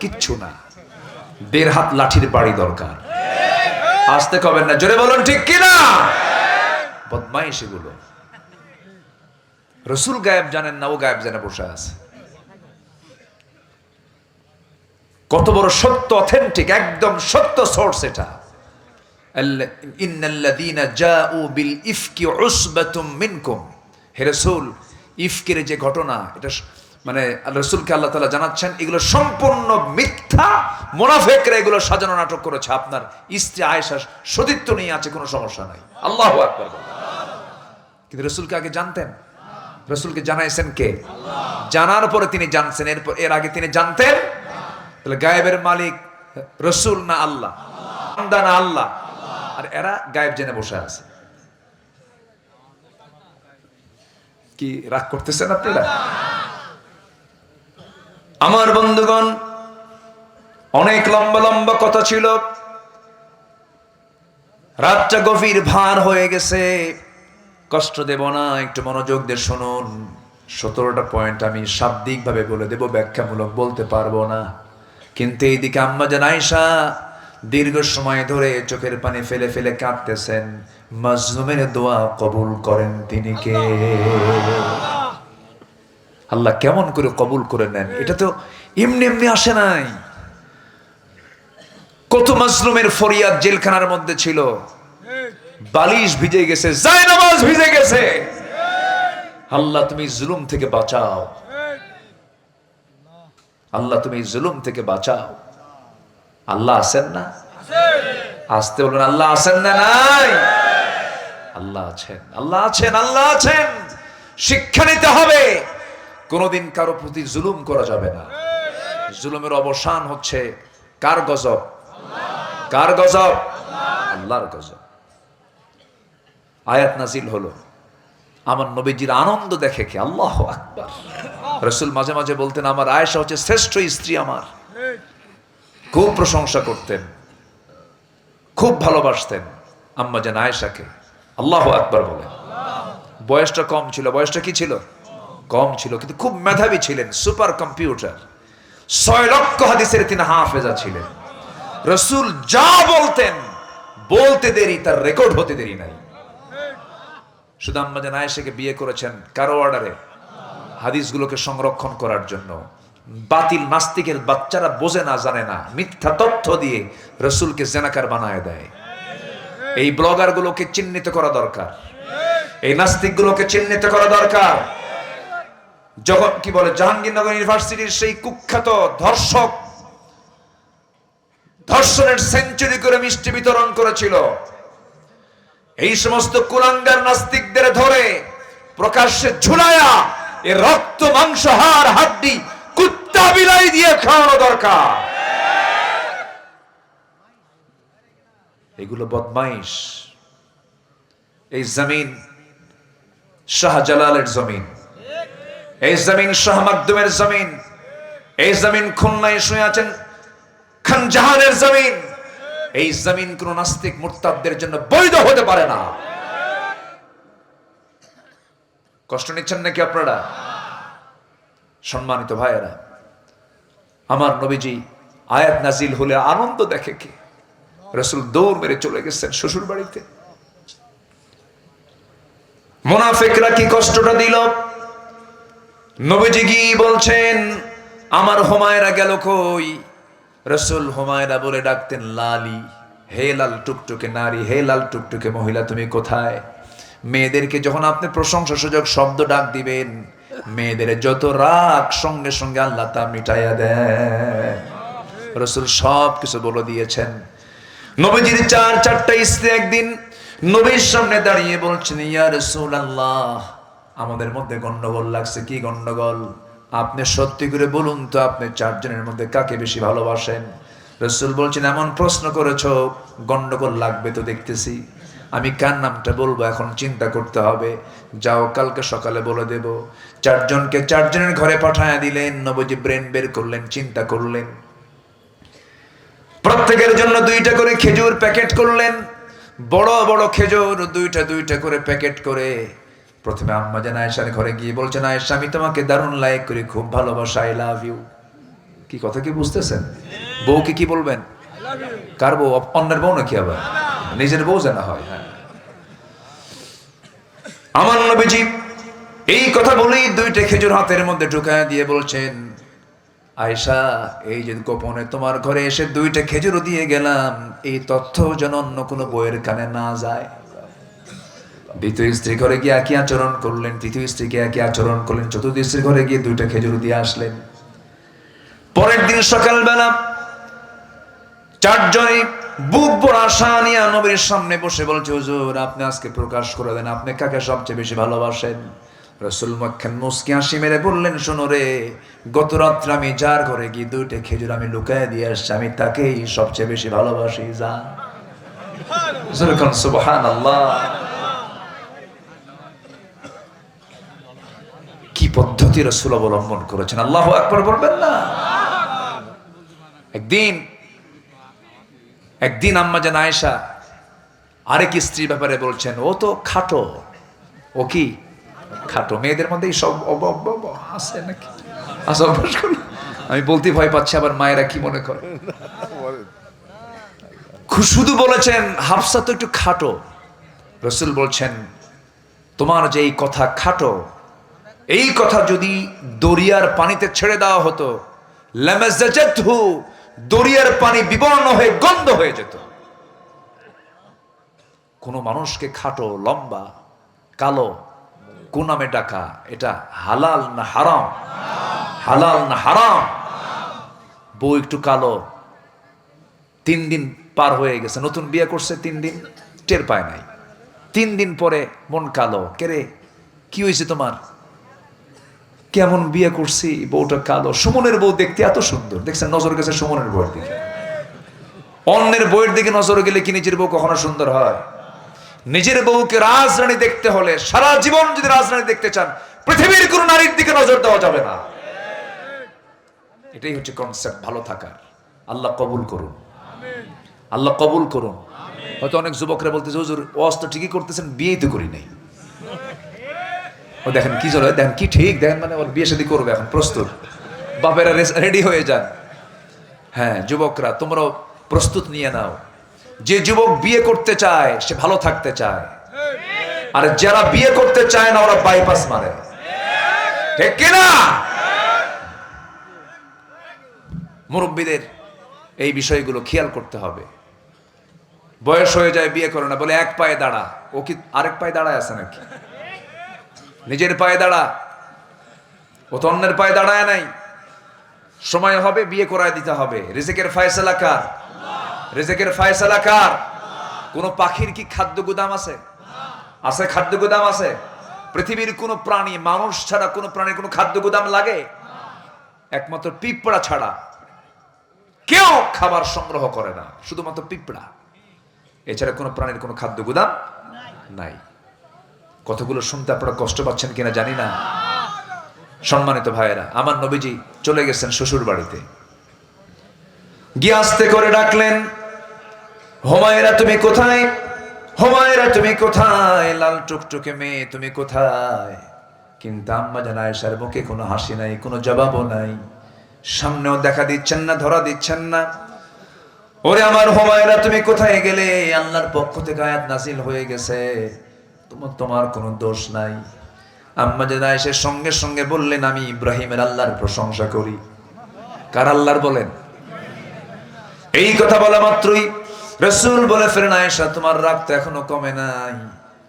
কিচ্ছু না, 1.5 হাত লাঠির বাড়ি দরকার। আসতে কবেন না, জোরে বলুন ঠিক কিনা? বদমাইশ এগুলো। রসুল গায়েব জানেন না, ও গায়েব জানে বসে আছে। কত বড় সত্য, অথেন্টিক, একদম সত্য সোর্স এটা। ইন্নাল্লাযীনা জাউ বিল ইফকি উসবাতুম মিনকুম। হে রাসূল, ইফকের যে ঘটনা, এটা মানে রাসূলকে আল্লাহ তাআলা জানাচ্ছেন এগুলো সম্পূর্ণ মিথ্যা, মুনাফিকরা এগুলো সাজানো নাটক করেছে। আপনার স্ত্রী আয়েশা সতীত্ব নিয়ে আছে, কোনো সমস্যা নাই। আল্লাহু আকবার। কিন্তু রাসূলকে আগে জানতেন, রাসূলকে জানাইছেন কে? জানার পরে তিনি জানছেন, এর আগে তিনি জানতেন? তাহলে গায়েবের মালিক রাসূল না আল্লাহ? বান্দা না আল্লাহ? আর এরা গায়েব জেনে বসে আছে। কি রাগ করতেছেন আপনারা? আমার বন্ধুগণ, অনেক লম্বা লম্বা কথা ছিল, রাতটা গভীর ভার হয়ে গেছে, কষ্ট দেব না, একটু মনোযোগ দিয়ে শুনুন। 17টা পয়েন্ট আমি শাব্দিক ভাবে বলে দেব, ব্যাখ্যামূলক বলতে পারবো না। কিন্তু এইদিকে আম্মাজান আয়েশা দীর্ঘ সময় ধরে চোখের পানি ফেলে ফেলে কাঁদতেছেন। মাজলুমের দোয়া কবুল করেন তিনি কে? আল্লাহ কেমন করে কবুল করে নেন, এটা তো এমনি এমনি আসে নাই। কত মাজলুমের ফরিয়াদ জেলখানার মধ্যে ছিল, বালিশ ভিজে গেছে, জায়নামাজ ভিজে গেছে। আল্লাহ তুমি জুলুম থেকে বাঁচাও, আল্লাহ তুমি জুলুম থেকে বাঁচাও। আল্লাহ আছেন না? আসতে বলুন, আল্লাহ আছেন না? নাই, আল্লাহ আছেন, আল্লাহ আছেন, আল্লাহ আছেন। শিক্ষা নিতে হবে, কোনদিন কারো প্রতি জুলুম করা যাবে না। জুলুমের অবসান হচ্ছে কার গজব? কার গজব? আল্লাহর গজব। আয়াত নাজিল হলো, আমার নবীজির আনন্দ দেখে কে? আল্লাহু আকবার। রাসূল মাঝে মাঝে বলতেন, আমার আয়েশা হচ্ছে শ্রেষ্ঠ স্ত্রী আমার। খুব প্রশংসা করতেন, খুব ভালোবাসতেন আম্মাজান আয়েশাকে। আল্লাহু আকবার বলেন। বয়সটা কম ছিল, বয়সটা কি ছিল? কম ছিল, কিন্তু খুব মেধাবী ছিলেন, সুপার কম্পিউটার। 6 লক্ষ হাদিসের তিনি হাফেজা ছিলেন। রাসূল যা বলতেন, বলতে দেরি, তার রেকর্ড হতে দেরি নাই। শুধু আম্মাজান আয়েশাকে বিয়ে করেছেন কারো অর্ডারে? হাদিসগুলোকে সংরক্ষণ করার জন্য। বাতিল নাস্তিকের বাচ্চারা বোঝে না, জানে না, মিথ্যা তথ্য দিয়ে রাসূলকে জেনাকার বানায় দেয়। এই ব্লগারগুলোকে চিহ্নিত করা দরকার, এই নাস্তিকগুলোকে চিহ্নিত করা দরকার। যখন কি বলে, জাহাঙ্গীরনগর ইউনিভার্সিটির সেই কুখ্যাত ধর্ষক ধর্ষণের সেঞ্চুরি করে মিষ্টি বিতরণ করেছিল। এই সমস্ত কুলাঙ্গার নাস্তিকদের ধরে প্রকাশ্যে ঝুলায়া এ রক্ত মাংস হাড় হাড্ডি কুত্তা বিলাই দিয়ে খাওয়ানো দরকার। এগুলো বদমাইশ। এই জমিন শাহজালালের জমিন, এই জমিন শাহ মাকদুমের জমিন, এই জমিন খুলনায় শুয়ে আছেন খান জাহানের জমিন। এই জমিন কোন নাস্তিক মুরতাদদের জন্য বৈধ হতে পারে না। কষ্ট নিচ্ছেন নাকি আপনারা? সম্মানিত ভাইয়েরা, আমার নবীজি আয়াত নাজিল হলে আনন্দ দেখে কে? রাসূল দৌড় মেরে চলে গেছেন শ্বশুর বাড়িতে। মুনাফিকরা কি কষ্টটা দিল? নবীজি গিয়ে বলছেন, আমার হুমায়রা গেল কই? রাসূল হুমায়রা বলে ডাকতেন লালি। হে লাল টুকটুকে নারী, হে লাল টুকটুকে মহিলা, তুমি কোথায়? মেয়েদেরকে যখন আপনি প্রশংসা সূচক শব্দ ডাক দিবেন, মেয়েদের যত রাগ সঙ্গে সঙ্গে আল্লাহ তা মিটাইয়া দেন। রাসূল সব কিছু বলে দিয়েছেন। নবীজির 4টা স্ত্রী একদিন নবীর সামনে দাঁড়িয়ে বলছেন, ইয়া রাসূলুল্লাহ, আমাদের মধ্যে গন্ডগোল লাগছে। কি গন্ডগোল? আপনি সত্যি করে বলুন তো, আপনি চারজনের মধ্যে কাকে বেশি ভালোবাসেন? রাসূল বলছেন, এমন প্রশ্ন করেছো, গন্ডগোল লাগবে তো দেখতেছি। আমি কার নামটা বলবো এখন চিন্তা করতে হবে। যাও, কালকে সকালে বলে দেব। চারজনকে চারজনের ঘরে পাঠায়া দিলেন। নবীজি ব্রেন বের করলেন, চিন্তা করলেন। প্রত্যেকের জন্য 2টা করে খেজুর প্যাকেট করলেন। বড় বড় খেজুর 2টা করে প্যাকেট করে প্রথমে আম্মা জান আয়েশার ঘরে গিয়ে বলছেন, আয়েশা আমি তোমাকে দারুণ লাইক করি, খুব ভালোবাসা, আই লাভ ইউ। কি কথা কি বুঝতেছেন? বউকে কি বলবেন? কার বউ? অন্যের বউ নাকি আবার? নিজের বউ জানা হয়। হ্যাঁ, আমার নবীজি এই কথা বলেই 2টা খেজুর হাতের মধ্যে ঢুকায় দিয়ে বলছেন, আয়েশা এই যে গোপনে তোমার ঘরে এসে 2টা খেজুর দিয়ে গেলাম, এই তথ্য যেন অন্য কোনো বইয়ের কানে না যায়। দ্বিতীয় স্ত্রী ঘরে গিয়ে একই আচরণ করলেন, তৃতীয় স্ত্রীকে একই আচরণ করলেন, চতুর্থ স্ত্রীর ঘরে গিয়ে 2টা খেজুর দিয়ে আসলেন। পরের দিন সকালবেলা চারজনই বুক ভরা আশা নিয়ে নবীর সামনে বসে বলছে, হুজুর আপনি আজকে প্রকাশ করে দেন, আপনি কাকে সবচেয়ে বেশি ভালোবাসেন? রাসূল মুখখান মুচকি হাসি মেরে বললেন, শোনো রে, গত রাত্রে আমি যার ঘরে গিয়ে 2টা খেজুর আমি লুকায় দিয়ে আসছি, আমি তাকেই সবচেয়ে বেশি ভালোবাসি। যা সুবহানাল্লাহ। কি পদ্ধতি রাসূল অবলম্বন করেছেন, আল্লাহু আকবার বলবেন না? একদিন আম্মা জান আয়েশা আরেক স্ত্রীর ব্যাপারে বলছেন, ও তো খাটো। ও কি খাটো? মেয়েদের মধ্যে সব আছে নাকি? আমি বলতে ভয় পাচ্ছি, আবার মায়েরা কি মনে করে। শুধু বলেছেন হাফসা তো একটু খাটো। রাসূল বলছেন, তোমার যে এই কথা খাটো, এই কথা যদি দরিয়ার পানিতে ছেড়ে দেওয়া হতো, লামাযাজাতহু, দরিয়ার পানি বিবর্ণ হয়ে গন্ধ হয়ে যেত। কোন মানুষকে খাটো, লম্বা, কালো কোন নামে ডাকা, এটা হালাল না হারাম? হালাল না হারাম? বউ একটু কালো, 3 দিন পার হয়ে গেছে, নতুন বিয়ে করছে, 3 দিন টের পায় নাই। 3 দিন পরে মন কালো, কেরে কি হয়েছে তোমার? কেমন বিয়ে করছি, বউটা কালো। সুমনের বউ দেখতে এত সুন্দর, দেখছেন নজর গেছে সুমনের বউয়ের দিকে। অন্যের বউয়ের দিকে নজর গেলে কি নিজের বউ কখনো সুন্দর হয়? নিজের বউকে রাজরানী দেখতে হলে, সারা জীবন যদি রাজরানী দেখতে চান, পৃথিবীর কোন নারীর দিকে নজর দেওয়া যাবে না। এটাই হচ্ছে কনসেপ্ট ভালো থাকার। আল্লাহ কবুল করুন, আল্লাহ কবুল করুন। হয়তো অনেক যুবকরা বলতেছে, হুজুর ওয়াজ তো ঠিকই করতেছেন, বিয়েই তো করি নাই। ও দেখেন কি চলে, দেখেন কি ঠিক, দেখেন মানে ওর বিয়ে শাদী করবে এখন প্রস্তুত, বাপেরা রেডি হয়ে যান। হ্যাঁ যুবকরা, তোমরাও প্রস্তুত নিয়ে নাও। যে যুবক বিয়ে করতে চায় সে ভালো থাকতে চায়, আর যারা বিয়ে করতে চায় না ওরা বাইপাস মারে, ঠিক কিনা? মুরব্বীদের এই বিষয়গুলো খেয়াল করতে হবে। বয়স হয়ে যায়, বিয়ে করে না, বলে এক পায়ে দাঁড়া। ও কি আরেক পায়ে দাঁড়ায় আছে নাকি? নিজের পায়ে দাঁড়া, ও তো অন্যের পায়ে দাঁড়ায় নাই। সময় হবে বিয়ে করায় দিতে হবে। রিজিকের ফয়সালা কার? রিজিকের ফয়সালা কার? কোন পাখির কি খাদ্য গুদাম আছে? আছে খাদ্য গুদাম আছে? পৃথিবীর কোন প্রাণী, মানুষ ছাড়া কোন প্রাণীর কোন খাদ্য গুদাম লাগে? একমাত্র পিঁপড়া ছাড়া কেউ খাবার সংগ্রহ করে না, শুধুমাত্র পিঁপড়া। এছাড়া কোন প্রাণীর কোন খাদ্য গুদাম নাই। কথাগুলো শুনতে আপনারা কষ্ট পাচ্ছেন কিনা জানি না। সম্মানিত ভাইয়েরা, আমার নবীজি চলে গেছেন শ্বশুর বাড়িতে। গিয়ে আস্তে করে ডাকলেন, হুমায়রা তুমি কোথায়? হুমায়রা তুমি কোথায়? লাল টুকটুকে মেয়ে তুমি কোথায়? কিন্তু আম্মা জান আয়েশার মুখে কোনো হাসি নাই, কোনো জবাবও নাই। সামনেও দেখা দিচ্ছেন না, ধরা দিচ্ছেন না। ওরে আমার হুমায়রা তুমি কোথায় গেলে? আল্লাহর পক্ষ থেকে আয়াত নাযিল হয়ে গেছে, তোমার কোনো দোষ নাই। আম্মা জান আয়েশা সঙ্গে সঙ্গে বললেন, আমি ইব্রাহিমের আল্লাহর প্রশংসা করি। কার আল্লাহর বলেন? এই কথা বলা মাত্রই রাসূল বলে ফেলেন, আয়েশা তোমার রাগ তো এখনো কমে নাই,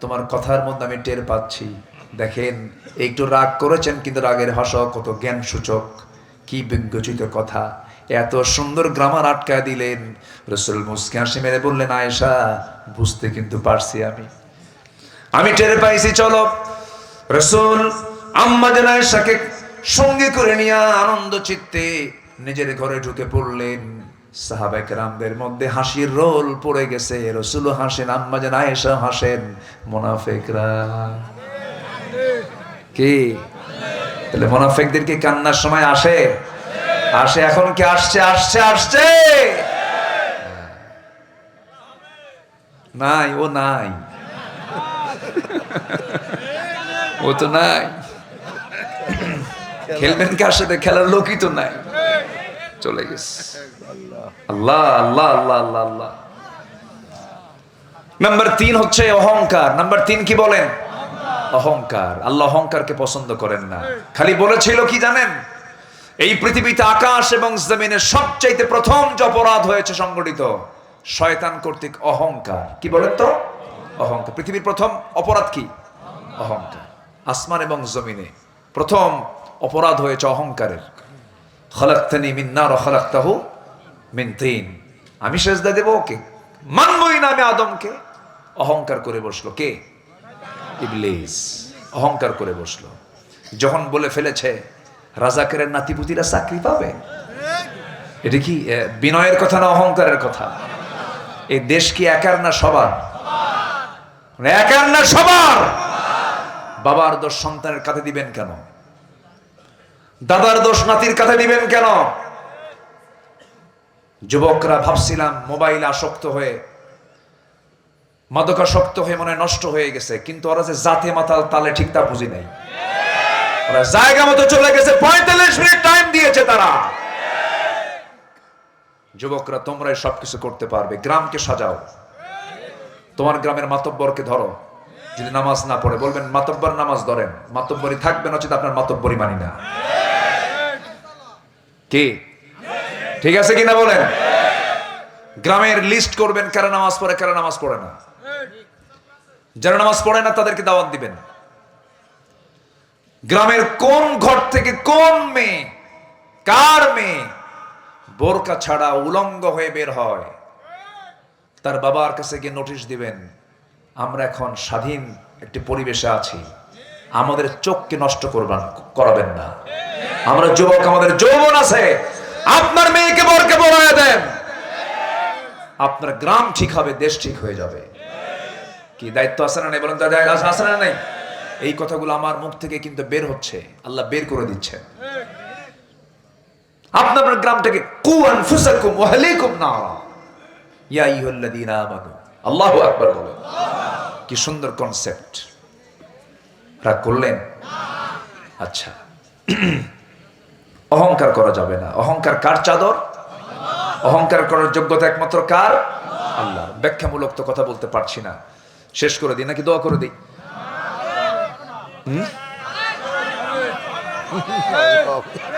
তোমার কথার মধ্যে আমি টের পাচ্ছি। দেখেন একটু রাগ করেছেন, কিন্তু রাগের ভাষা কত জ্ঞান সূচক, কি বিজ্ঞচিত কথা, এত সুন্দর গ্রামার আটকায় দিলেন। রাসূল মুস্কি হাসি মেরে বললেন, আয়েশা বুঝতে কিন্তু পারছি, আমি টের পাইছি, চলো। রাসূল আম্মা জান আয়েশাকে সঙ্গে করে নিয়ে আনন্দ চিত্তে নিজের ঘরে ঢুকে পড়লেন। সাহাবায়ে কেরামদের মধ্যে হাসির রোল পড়ে গেছে। রাসূল হাসেন, আম্মা জান আয়েশা হাসেন, মুনাফিকরা কি? তাহলে মুনাফিকদের কি কান্নার সময় আসে? আসে। এখন কি আসছে? আসছে আসছে নাই, ও নাই, ও তো নাই। খেলবেন কার সাথে? খেলার লোকই তো নাই, চলে গেছে। আল্লাহ আল্লাহ আল্লাহ আল্লাহ আল্লাহ। নাম্বার 3 হচ্ছে অহংকার। নাম্বার 3 কি বলেন? অহংকার। আল্লাহ অহংকারকে পছন্দ করেন না। খালি বলেছিল কি জানেন? এই পৃথিবীতে আকাশ এবং জমিনে সবচাইতে প্রথম যে অপরাধ হয়েছে সংগঠিত শয়তান কর্তৃক অহংকার। কি বলেন তো? অহংকার। পৃথিবীর প্রথম অপরাধ কি? অহংকার। আসমান এবং জমিনে প্রথম অপরাধ হয়েছে অহংকারের। খলাকতানি মিন নার ওয়া খলাকতাহু মিন তিন। আমি সেজদা দেব ওকে, মানবই না আমি আদমকে। অহংকার করে বসলো কে? ইবলিস। অহংকার করে বসলো। যখন বলে ফেলেছে রাজাকারের নাতিপুতিরা চাকরি পাবে, এটা কি বিনয়ের কথা না অহংকারের কথা? এই দেশ কি একার না সবার? একার না সবার? বাবার দোষ সন্তানের কাঁধে দিবেন কেন? দাদার দোষ নাতির কাঁধে দিবেন কেন? যুবকরা ভাবছিলাম মোবাইল আসক্ত হয়ে, মাদকাসক্ত হয়ে মনে নষ্ট হয়ে গেছে, কিন্তু ওরা যে জাতে মাতাল তালে ঠিক তা বুঝি নাই। ওরা জায়গা মতো চলে গেছে। 45 মিনিট টাইম দিয়েছে তারা। যুবকরা তোমরাই সবকিছু করতে পারবে। গ্রামকে সাজাও, তোমার গ্রামের মাতব্বরকে ধরো। যদি নামাজ না পড়ে বলবেন মাতব্বর নামাজ ধরেন, মাতব্বরি থাকবেন, উচিত আপনার মাতব্বরি মানি না। কি ঠিক আছে কিনা বলেন? গ্রামের লিস্ট করবেন কারা নামাজ পড়ে কারা নামাজ পড়ে না। যারা নামাজ পড়ে না তাদেরকে দাওয়াত দিবেন। গ্রামের কোন ঘর থেকে কোন মেয়ে, কার মেয়ে বোরকা ছাড়া উলঙ্গ হয়ে বের হয়, তার বাবার কাছে গিয়ে নোটিশ দিবেন আমরা এখন স্বাধীন একটি পরিবেশে আছি, আমাদের চোখকে নষ্ট করাবেন না। আমরা যুবক, আমাদের যৌবন আছে, আপনার মেয়েকে বোরকা পরায় দেন, আপনার গ্রাম ঠিক হবে, দেশ ঠিক হয়ে যাবে। কি দায়িত্ব আছে না নাই বলেন? তার দায়িত্ব আছে না নাই? এই কথাগুলো আমার মুখ থেকে কিন্তু বের হচ্ছে, আল্লাহ বের করে দিচ্ছেন। আপনার গ্রামটাকে কু আনফুসাকুম ওয়া আহলিকুম নারা ইয়া আইয়ুহাল্লাযীনা আমানু। আল্লাহু আকবার বলেন। কি সুন্দর কনসেপ্ট। রাগ করলেন? আচ্ছা, অহংকার করা যাবে না। অহংকার কার চাদর? অহংকার করার যোগ্যতা একমাত্র কার? আল্লাহ। ব্যাখ্যামূলক তো কথা বলতে পারছি না, শেষ করে দিই নাকি দোয়া করে দিই?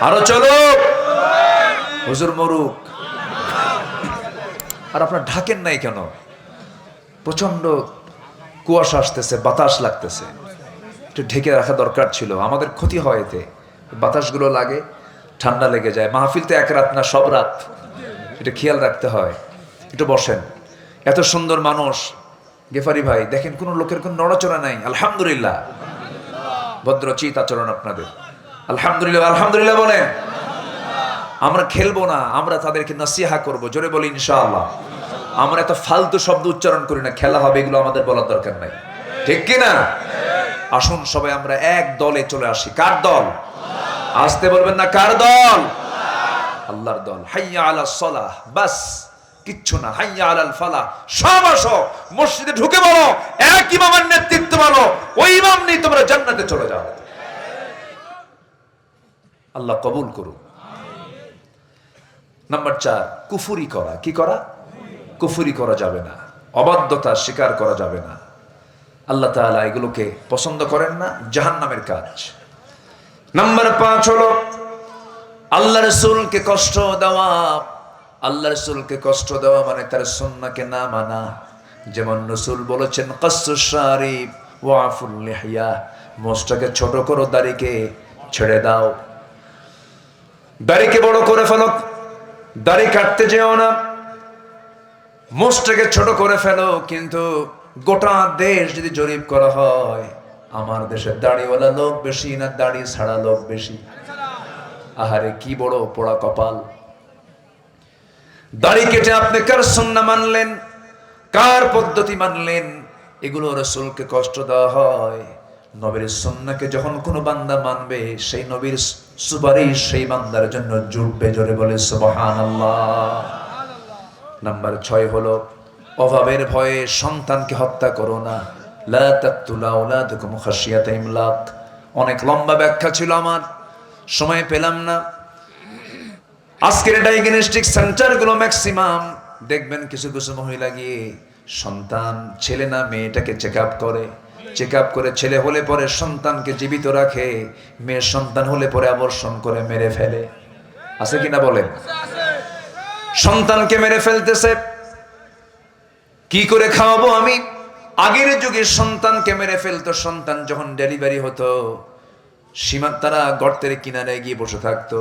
আরো চলো, হুজুর মরুক। আর আপনার ঢাকেন নাই কেন? প্রচন্ড কুয়াশা আসতেছে, বাতাস লাগতেছে, একটু ঢেকে রাখা দরকার ছিল। আমাদের ক্ষতি হয় এতে, বাতাসগুলো লাগে, ঠান্ডা লেগে যায়। মাহফিল তো এক রাত না, সব রাত, এটা খেয়াল রাখতে হয়। একটু বসেন। এত সুন্দর মানুষ গেফারি ভাই, দেখেন কোন লোকের কোন নড়াচড়া নাই। আলহামদুলিল্লাহ, ভদ্রচিত আচরণ আপনাদের। আলহামদুলিল্লাহ, আলহামদুলিল্লাহ বলেন। আমরা খেলবো না, আমরা তাদেরকে নসিহা করব। জোরে বলি ইনশাআল্লাহ। আমরা এত ফালতু শব্দ উচ্চারণ করি না, খেলা হবে এগুলো আমাদের বলার দরকার নাই, ঠিক কিনা? আসুন সবাই আমরা এক দলে চলে আসি। কার দল? আসতে বলবেন না, কার দল? আল্লাহর দল। হাইয়া আলাস সালাহ, বাস কিচ্ছু না। হাইয়া আলাল ফালাহ, সব আসো মসজিদে ঢুকে বলো, এক ইমামের নেতৃত্ব বলো, ওই ইমাম নিয়ে তোমরা জান্নাতে চলে যাও। আল্লাহ কবুল করুন। নাম্বার 4, কুফরি করা। কি করা? কুফরি করা যাবে না, অবাধ্যতা স্বীকার করা যাবে না। আল্লাহ তাআলা এগুলোকে পছন্দ করেন না, জাহান্নামের কাজ। নাম্বার 5 হলো আল্লাহ রাসূলকে কষ্ট দেওয়া। আল্লাহ রাসূলকে কষ্ট দেওয়া মানে তার সুন্নাহকে না মানা। যেমন রাসূল বলেছেন কাসসুশ শারিব ওয়া আফুল লিহিয়া, মোছটাকে ছোট করো, দাড়িকে ছেড়ে দাও। দাড়িকে বড় করে ফেলো, দাড়ি কাটতে যেও না। মোছটাকে ছোট করে ফেলো, কিন্তু গোটা দেশ যদি জরিপ করা হয় আমার দেশে দাড়িওয়ালা লোক বেশি না দাড়ি ছাড়া লোক বেশি? আহারে কি বড় পোড়া কপাল। দাড়ি কেটে আপনি কার সুন্নাহ মানলেন, কার পদ্ধতি মানলেন? এগুলো রাসূলকে কষ্ট দেওয়া হয়। নবীর সুন্নাহকে যখন কোনো বান্দা মানবে, সেই নবীর সুপারিশ সেই বান্দার জন্য জুটবে। জোরে বলে সুবহানাল্লাহ। নাম্বার 6 হলো অভাবের ভয়ে সন্তানকে হত্যা করো না। লা তাকতুলু আওলাদাকুম খাশিয়াতা ইমলাক। অনেক লম্বা ব্যাখ্যা ছিল, আমার সময় পেলাম না। আজকের ডায়াগনস্টিক সেন্টারগুলো ম্যাক্সিমাম দেখবেন কিছু কিছু মহিলা গিয়ে সন্তান ছেলে না মেয়েটাকে চেক আপ করে ছেলে হলে পরে সন্তানকে জীবিত রাখে, মেয়ের সন্তান হলে পরে আবর্ষণ করে মেরে ফেলে। আছে কিনা বলেন? সন্তানকে মেরে ফেলতেছে। কি করে খাওয়াবো আমি? আগের যুগে সন্তানকে মেরে ফেলতো। সন্তান যখন ডেলিভারি হতো, সীমা তারা গর্তের কিনারে গিয়ে বসে থাকতো।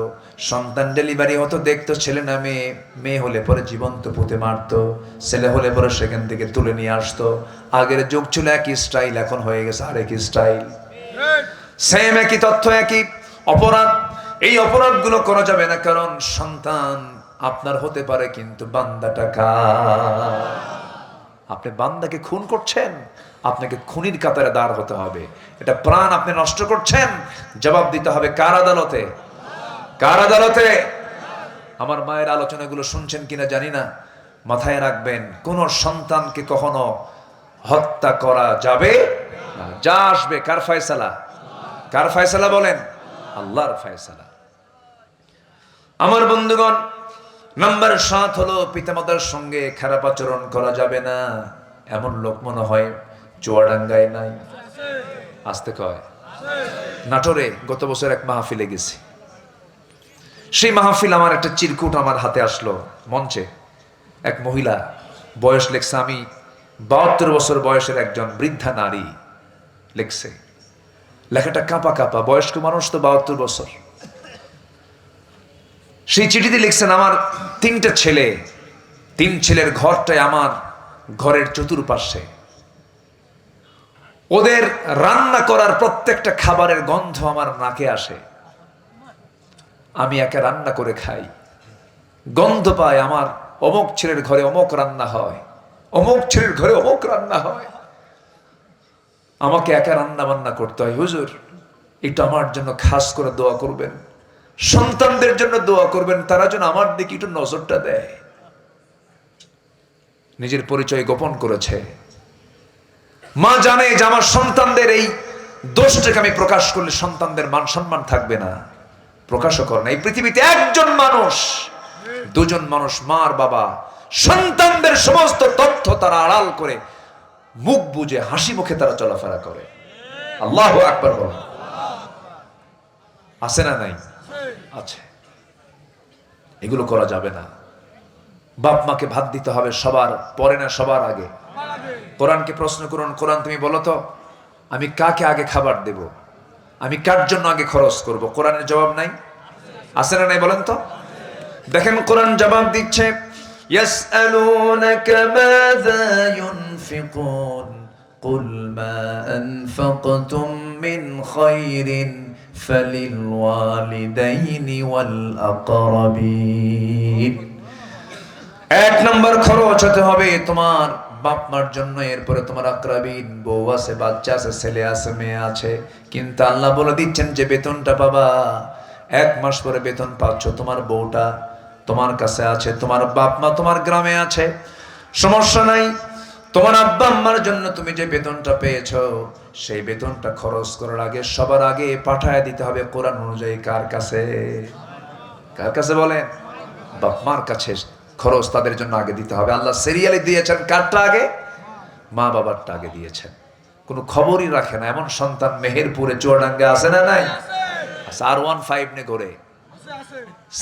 সন্তান ডেলিভারি হতো, দেখতো ছেলে না মেয়ে। মেয়ে হলে পরে জীবন্ত পুঁতে মারতো, ছেলে হলে পরে সেখান থেকে তুলে নিয়ে আসতো। আগের যুগ ছিল একই স্টাইল, এখন হয়ে গেছে আরেক স্টাইল। সেম একই তথ্য, একই অপরাধ। এই অপরাধগুলো করা যাবে না, কারণ সন্তান আপনার হতে পারে কিন্তু বান্দাটা কার? আপনি বান্দাকে খুন করছেন, আপনাকে খুনির কাতারে দাঁড় হতে হবে। এটা প্রাণ আপনি নষ্ট করছেন, জবাব দিতে হবে কার আদালতে? কার আদালতে? আমার মায়ের আলোচনাগুলো শুনছেন কিনা জানি না, মাথায় রাখবেন, কোন সন্তানকে কখনো হত্যা করা যাবে না। যা আসবে কার ফয়সালা? কার ফয়সালা বলেন? আল্লাহর ফয়সালা। আমার বন্ধুগণ, নাম্বার 7 হলো পিতামাতার সঙ্গে খারাপ আচরণ করা যাবে না। এমন লোক মনে হয় চুয়াডাঙ্গায় নাই, আসতে কয় নাটোরে। গত বছর এক মাহফিলে গেছি। সেই মাহফিল আমার একটা চিরকুট আমার হাতে আসলো। মঞ্চে এক মহিলা বয়স লেখছে, আমি 72 বছর বয়সের একজন বৃদ্ধা নারী লেখছে। লেখাটা কাঁপা কাঁপা, বয়স্ক মানুষ তো 72 বছর। সেই চিঠিতে লিখছেন, আমার 3টা ছেলে, 3 ছেলের ঘরটাই আমার ঘরের চতুর্পাশে। ওদের রান্না করার প্রত্যেকটা খাবারের গন্ধ আমার নাকে আসে। আমি একা রান্না করে খাই, গন্ধ পাই। আমার অমুক ছেলের ঘরে অমুক রান্না হয়, অমুক ছেলের ঘরে অমুক রান্না হয়। আমাকে একা রান্না বান্না করতে হয়। হুজুর, এটা আমার জন্য খাস করে দোয়া করবেন, সন্তানদের জন্য দোয়া করবেন, তারা যেন আমার দিকে একটু নজরটা দেয়। নিজের পরিচয় গোপন করেছে। মা জানে যে আমার সন্তানদের এই দোষটাকে আমি প্রকাশ করলে সন্তানদের মান সম্মান থাকবে না, প্রকাশও করে না। এই পৃথিবীতে একজন মানুষ, 2জন মানুষ, মা আর বাবা, সন্তানদের সমস্ত তথ্য তারা আড়াল করে মুখ বুজে হাসি মুখে তারা চলাফেরা করে। আল্লাহু আকবার বলেন। আছে না নাই? আছে। এগুলো করা যাবে না। বাপ মাকে ভাত দিতে হবে সবার পরে না সবার আগে? কোরআনকে প্রশ্ন করুন, কোরআন তুমি বলো তো, আমি কাকে আগে খাবার দেব, আমি কার জন্য আগে খরচ করব? কোরআনের জবাব নাই? আছে না নাই বলেন তো? দেখেন কোরআন জবাব দিচ্ছে, ইয়াসআলুনাকা মাযা ইউনফিকুন কুল মা আনফাকতুম মিন খায়রিন ফালিল ওয়ালিদাইনি ওয়াল আকরাবিন। 1 নম্বর খরচ হতে হবে তোমার বাপ মার জন্য, এরপরে তোমার আকরাবিন, বউ আছে, বাচ্চা আছে, ছেলে আছে, মেয়ে আছে। কিন্তু আল্লাহ বলে দিচ্ছেন যে বেতনটা পাবা, 1 মাস পরে বেতন পাচ্ছ, তোমার বউটা তোমার কাছে আছে, তোমার বাপ মা তোমার গ্রামে আছে, সমস্যা নাই। তোমার আব্বা আম্মার জন্য তুমি যে বেতনটা পেয়েছো, সেই বেতনটা খরচ করার আগে সবার আগে পাঠায় দিতে হবে কোরআন অনুযায়ী কার কাছে? কার কাছে বলেন? বাপ মার কাছে খরচ তাদের জন্য আগে দিতে হবে। আল্লাহ সিরিয়ালে দিয়েছেন কারটা আগে? মা বাবারটা আগে দিয়েছেন। কোনো খবরই রাখে না এমন সন্তান মেহেরপুরে চুয়াডাঙ্গা আছে না নাই? R15 নে ঘরে,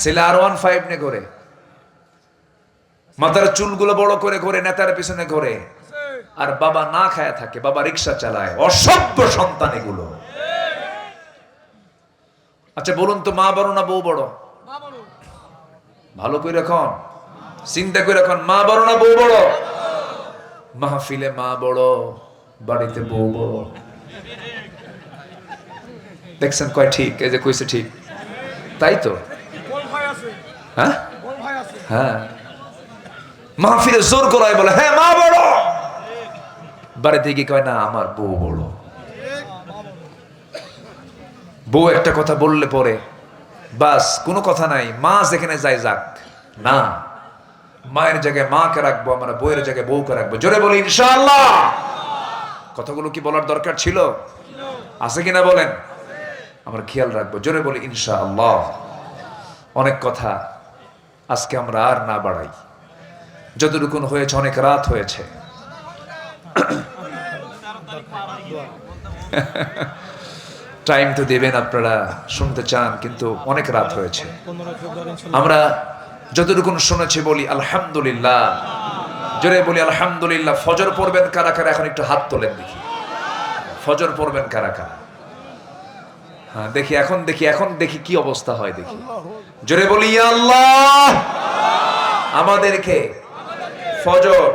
ছেলে R15 নে ঘরে, মাথার চুলগুলো বড় করে ঘরে, নেতার পিছনে ঘরে, আর বাবা না খায়া থাকে, বাবা রিক্সা চালায়। অসভ্য সন্তান এগুলো। আচ্ছা বলুন তো, মা বড় না বউ বড়? ভালো করে এখন চিন্তা করে এখন, মা বড় না বউ বড়? মাহফিলে মা বড়, বাড়িতে বউ বড়। দেখছেন কয় ঠিক, এই যে কইছে ঠিক, তাই তো। হ্যাঁ হ্যাঁ, মাহফিলে জোর করায় বলে হ্যাঁ মা বড়, বাড়িতে গিয়ে কয় না আমার বউ বড়। বউ একটা কথা বললে পরে বাস কোনো কথা নাই, মা যেখানে যায় যাক, না মায়ের জায়গায় মাকে রাখবো, আমরা বউয়ের জায়গায় বউকে রাখবো। জোরে বলি ইনশাআল্লাহ। কথাগুলো কি বলার দরকার ছিল? আছে কিনা বলেন? আমরা খেয়াল রাখবো। জোরে বলি ইনশাআল্লাহ। অনেক কথা আজকে আমরা আর না বাড়াই, যতটুকুন হয়েছে অনেক রাত হয়েছে। টাইম তো দেবেন, আপনারা শুনতে চান, কিন্তু অনেক রাত হয়েছে। আমরা যতটুকুন শুনেছি বলি আলহামদুলিল্লাহ। জোরে বলি আলহামদুলিল্লাহ। ফজর পড়বেন কারা কারা? এখন একটু হাত তোলেন দেখি। ফজর পড়বেন কারা কারা? হ্যাঁ দেখি, এখন দেখি কি অবস্থা হয় দেখি। জোরে বলি ইয়া আল্লাহ, আমাদেরকে ফজর,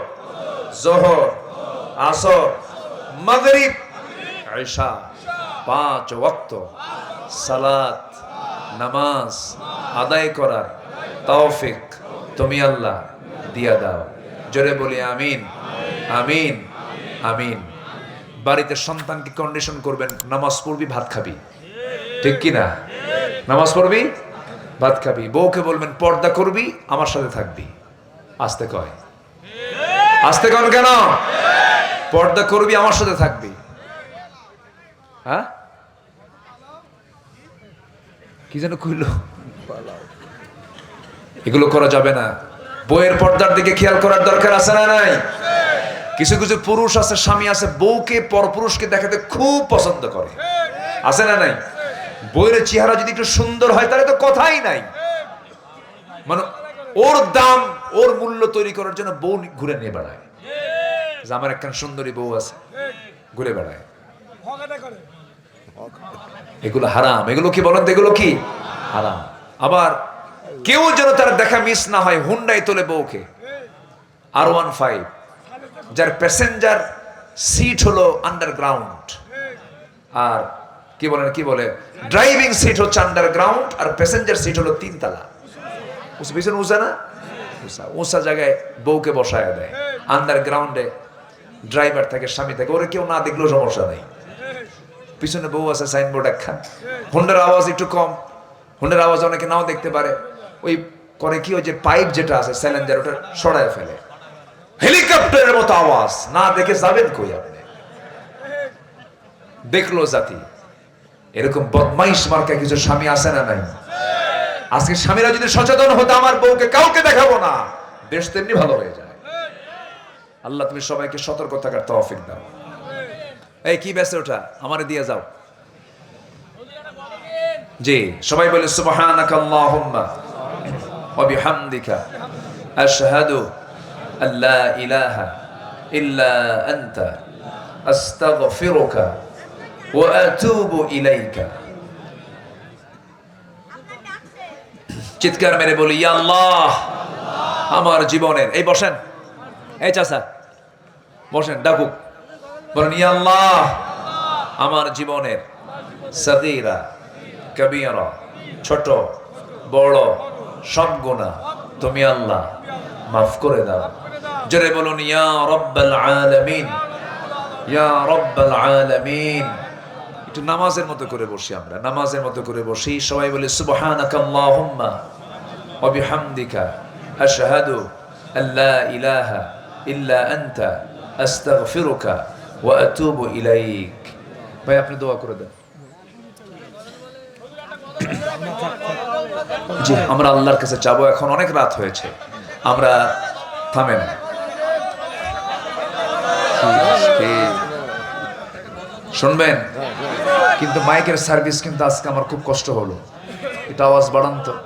যোহর, আসর, মাগরিব, ইশা 5 ওয়াক্ত সালাত নামাজ আদায় করার তৌফিক তুমি আল্লাহ দিয়া দাও। জোরে বলি আমিন আমিন আমিন। বাড়িতে সন্তানকে কন্ডিশন করবেন, নামাজ পড়বি ভাত খাবি, ঠিক কি না? নামাজ পড়বি ভাত খাবি। বউকে বলবেন পর্দা করবি আমার সাথে থাকবি। আস্তে কয়, আস্তে কন কেন? পর্দা করবি আমার সাথে থাকবি। হ্যাঁ কি যেন কইল? এগুলো করা যাবে না। বউয়ের পর্দার দিকে খেয়াল করার দরকার আছে না নাই? কিছু কিছু পুরুষ আছে, স্বামী আছে, বউকে পরপুরুষকে দেখাতে খুব পছন্দ করে, আছে না নাই? বউয়ের চেহারা যদি একটু সুন্দর হয় তাহলে তো কথাই নাই। মানে ওর দাম, ওর মূল্য তৈরি করার জন্য বউ ঘুরে নিয়ে বেড়ায়, যে আমার একখান সুন্দরী বউ আছে, ঘুরে বেড়ায়। এগুলো হারাম। এগুলো কি বলেন? এগুলো কি হারাম। আবার কেউ যেন তার দেখা মিস না হয়, হুন্ডাই তোলে বউকে R15, যার প্যাসেঞ্জার সিট হলো আন্ডারগ্রাউন্ড, আর কি বলে ড্রাইভিং সিট হচ্ছে আন্ডারগ্রাউন্ড, আর প্যাসেঞ্জার সিট হলো 3 তলা। পিছনে উঁচা না, উঁচা জায়গায় বউকে বসায় দেয়। আন্ডারগ্রাউন্ডে ড্রাইভার থাকে, স্বামী থাকে, ওরা কেউ না দেখলেও সমস্যা নেই। পিছনে বউ আছে, সাইনবোর্ড একখান। হুন্ডার আওয়াজ একটু কম, হুন্ডার আওয়াজ অনেকে নাও দেখতে পারে। ওই করে কি, ওই যে পাইপ যেটা আছে স্যালেঞ্জার, ওটা সরায় ফেলে। হেলিকপ্টারের মতো আওয়াজ, না দেখে যাবেন কই আপনি? দেখলো জাতি। এরকম বদমাইশ মার্কা কিছু স্বামী আছে না নাই? আজকে স্বামীরা যদি সচেতন হতো, আমার বউকে কাউকে দেখাবো না, দেশ তেমনি ভালো হয়ে যায়। আল্লাহ তুমি সবাইকে সতর্ক থাকার তৌফিক দাও। এই কি বেঁচে ওঠা আমারে দিয়ে যাও। জি সবাই বলে সুবহানাকা আল্লাহুম্মা ওয়া বিহামদিকা আশহাদু আল্লা ইলাহা ইল্লা আনতা আস্তাগফিরুকা ওয়া আতুবু ইলাইকা। চিৎকার মেরে বলি ইয়া আল্লাহ, আমার জীবনের, এই বসেন, এই চাচা বসেন, ডাকুক, বলেন ইয়া আল্লাহ, আমার জীবনের সাগীরা কবীরা, ছোট বড় সব গুনাহ তুমি আল্লাহ মাফ করে দাও। জোরে বলুন ইয়া রাব্বাল আলামিন, ইয়া রাব্বাল আলামিন। একটু নামাজের মতো করে বসি, আমরা নামাজের মতো করে বসি। সবাই বলে সুবহানাকা আল্লাহুম্মা ওয়া বিহামদিকা আশহাদু আল্লা ইলাহা ইল্লা আনতা আস্তাগফিরুকা ওয়া আতুবু ইলাইক। ভাই আপনি দোয়া করে দেন। জি আমরা আল্লাহর কাছে যাবো, এখন অনেক রাত হয়েছে, আমরা থামেন। শুনবেন কিন্তু মাইকের সার্ভিস কিন্তু আজকে আমার খুব কষ্ট হলো, এটা আওয়াজ বাড়ান তো।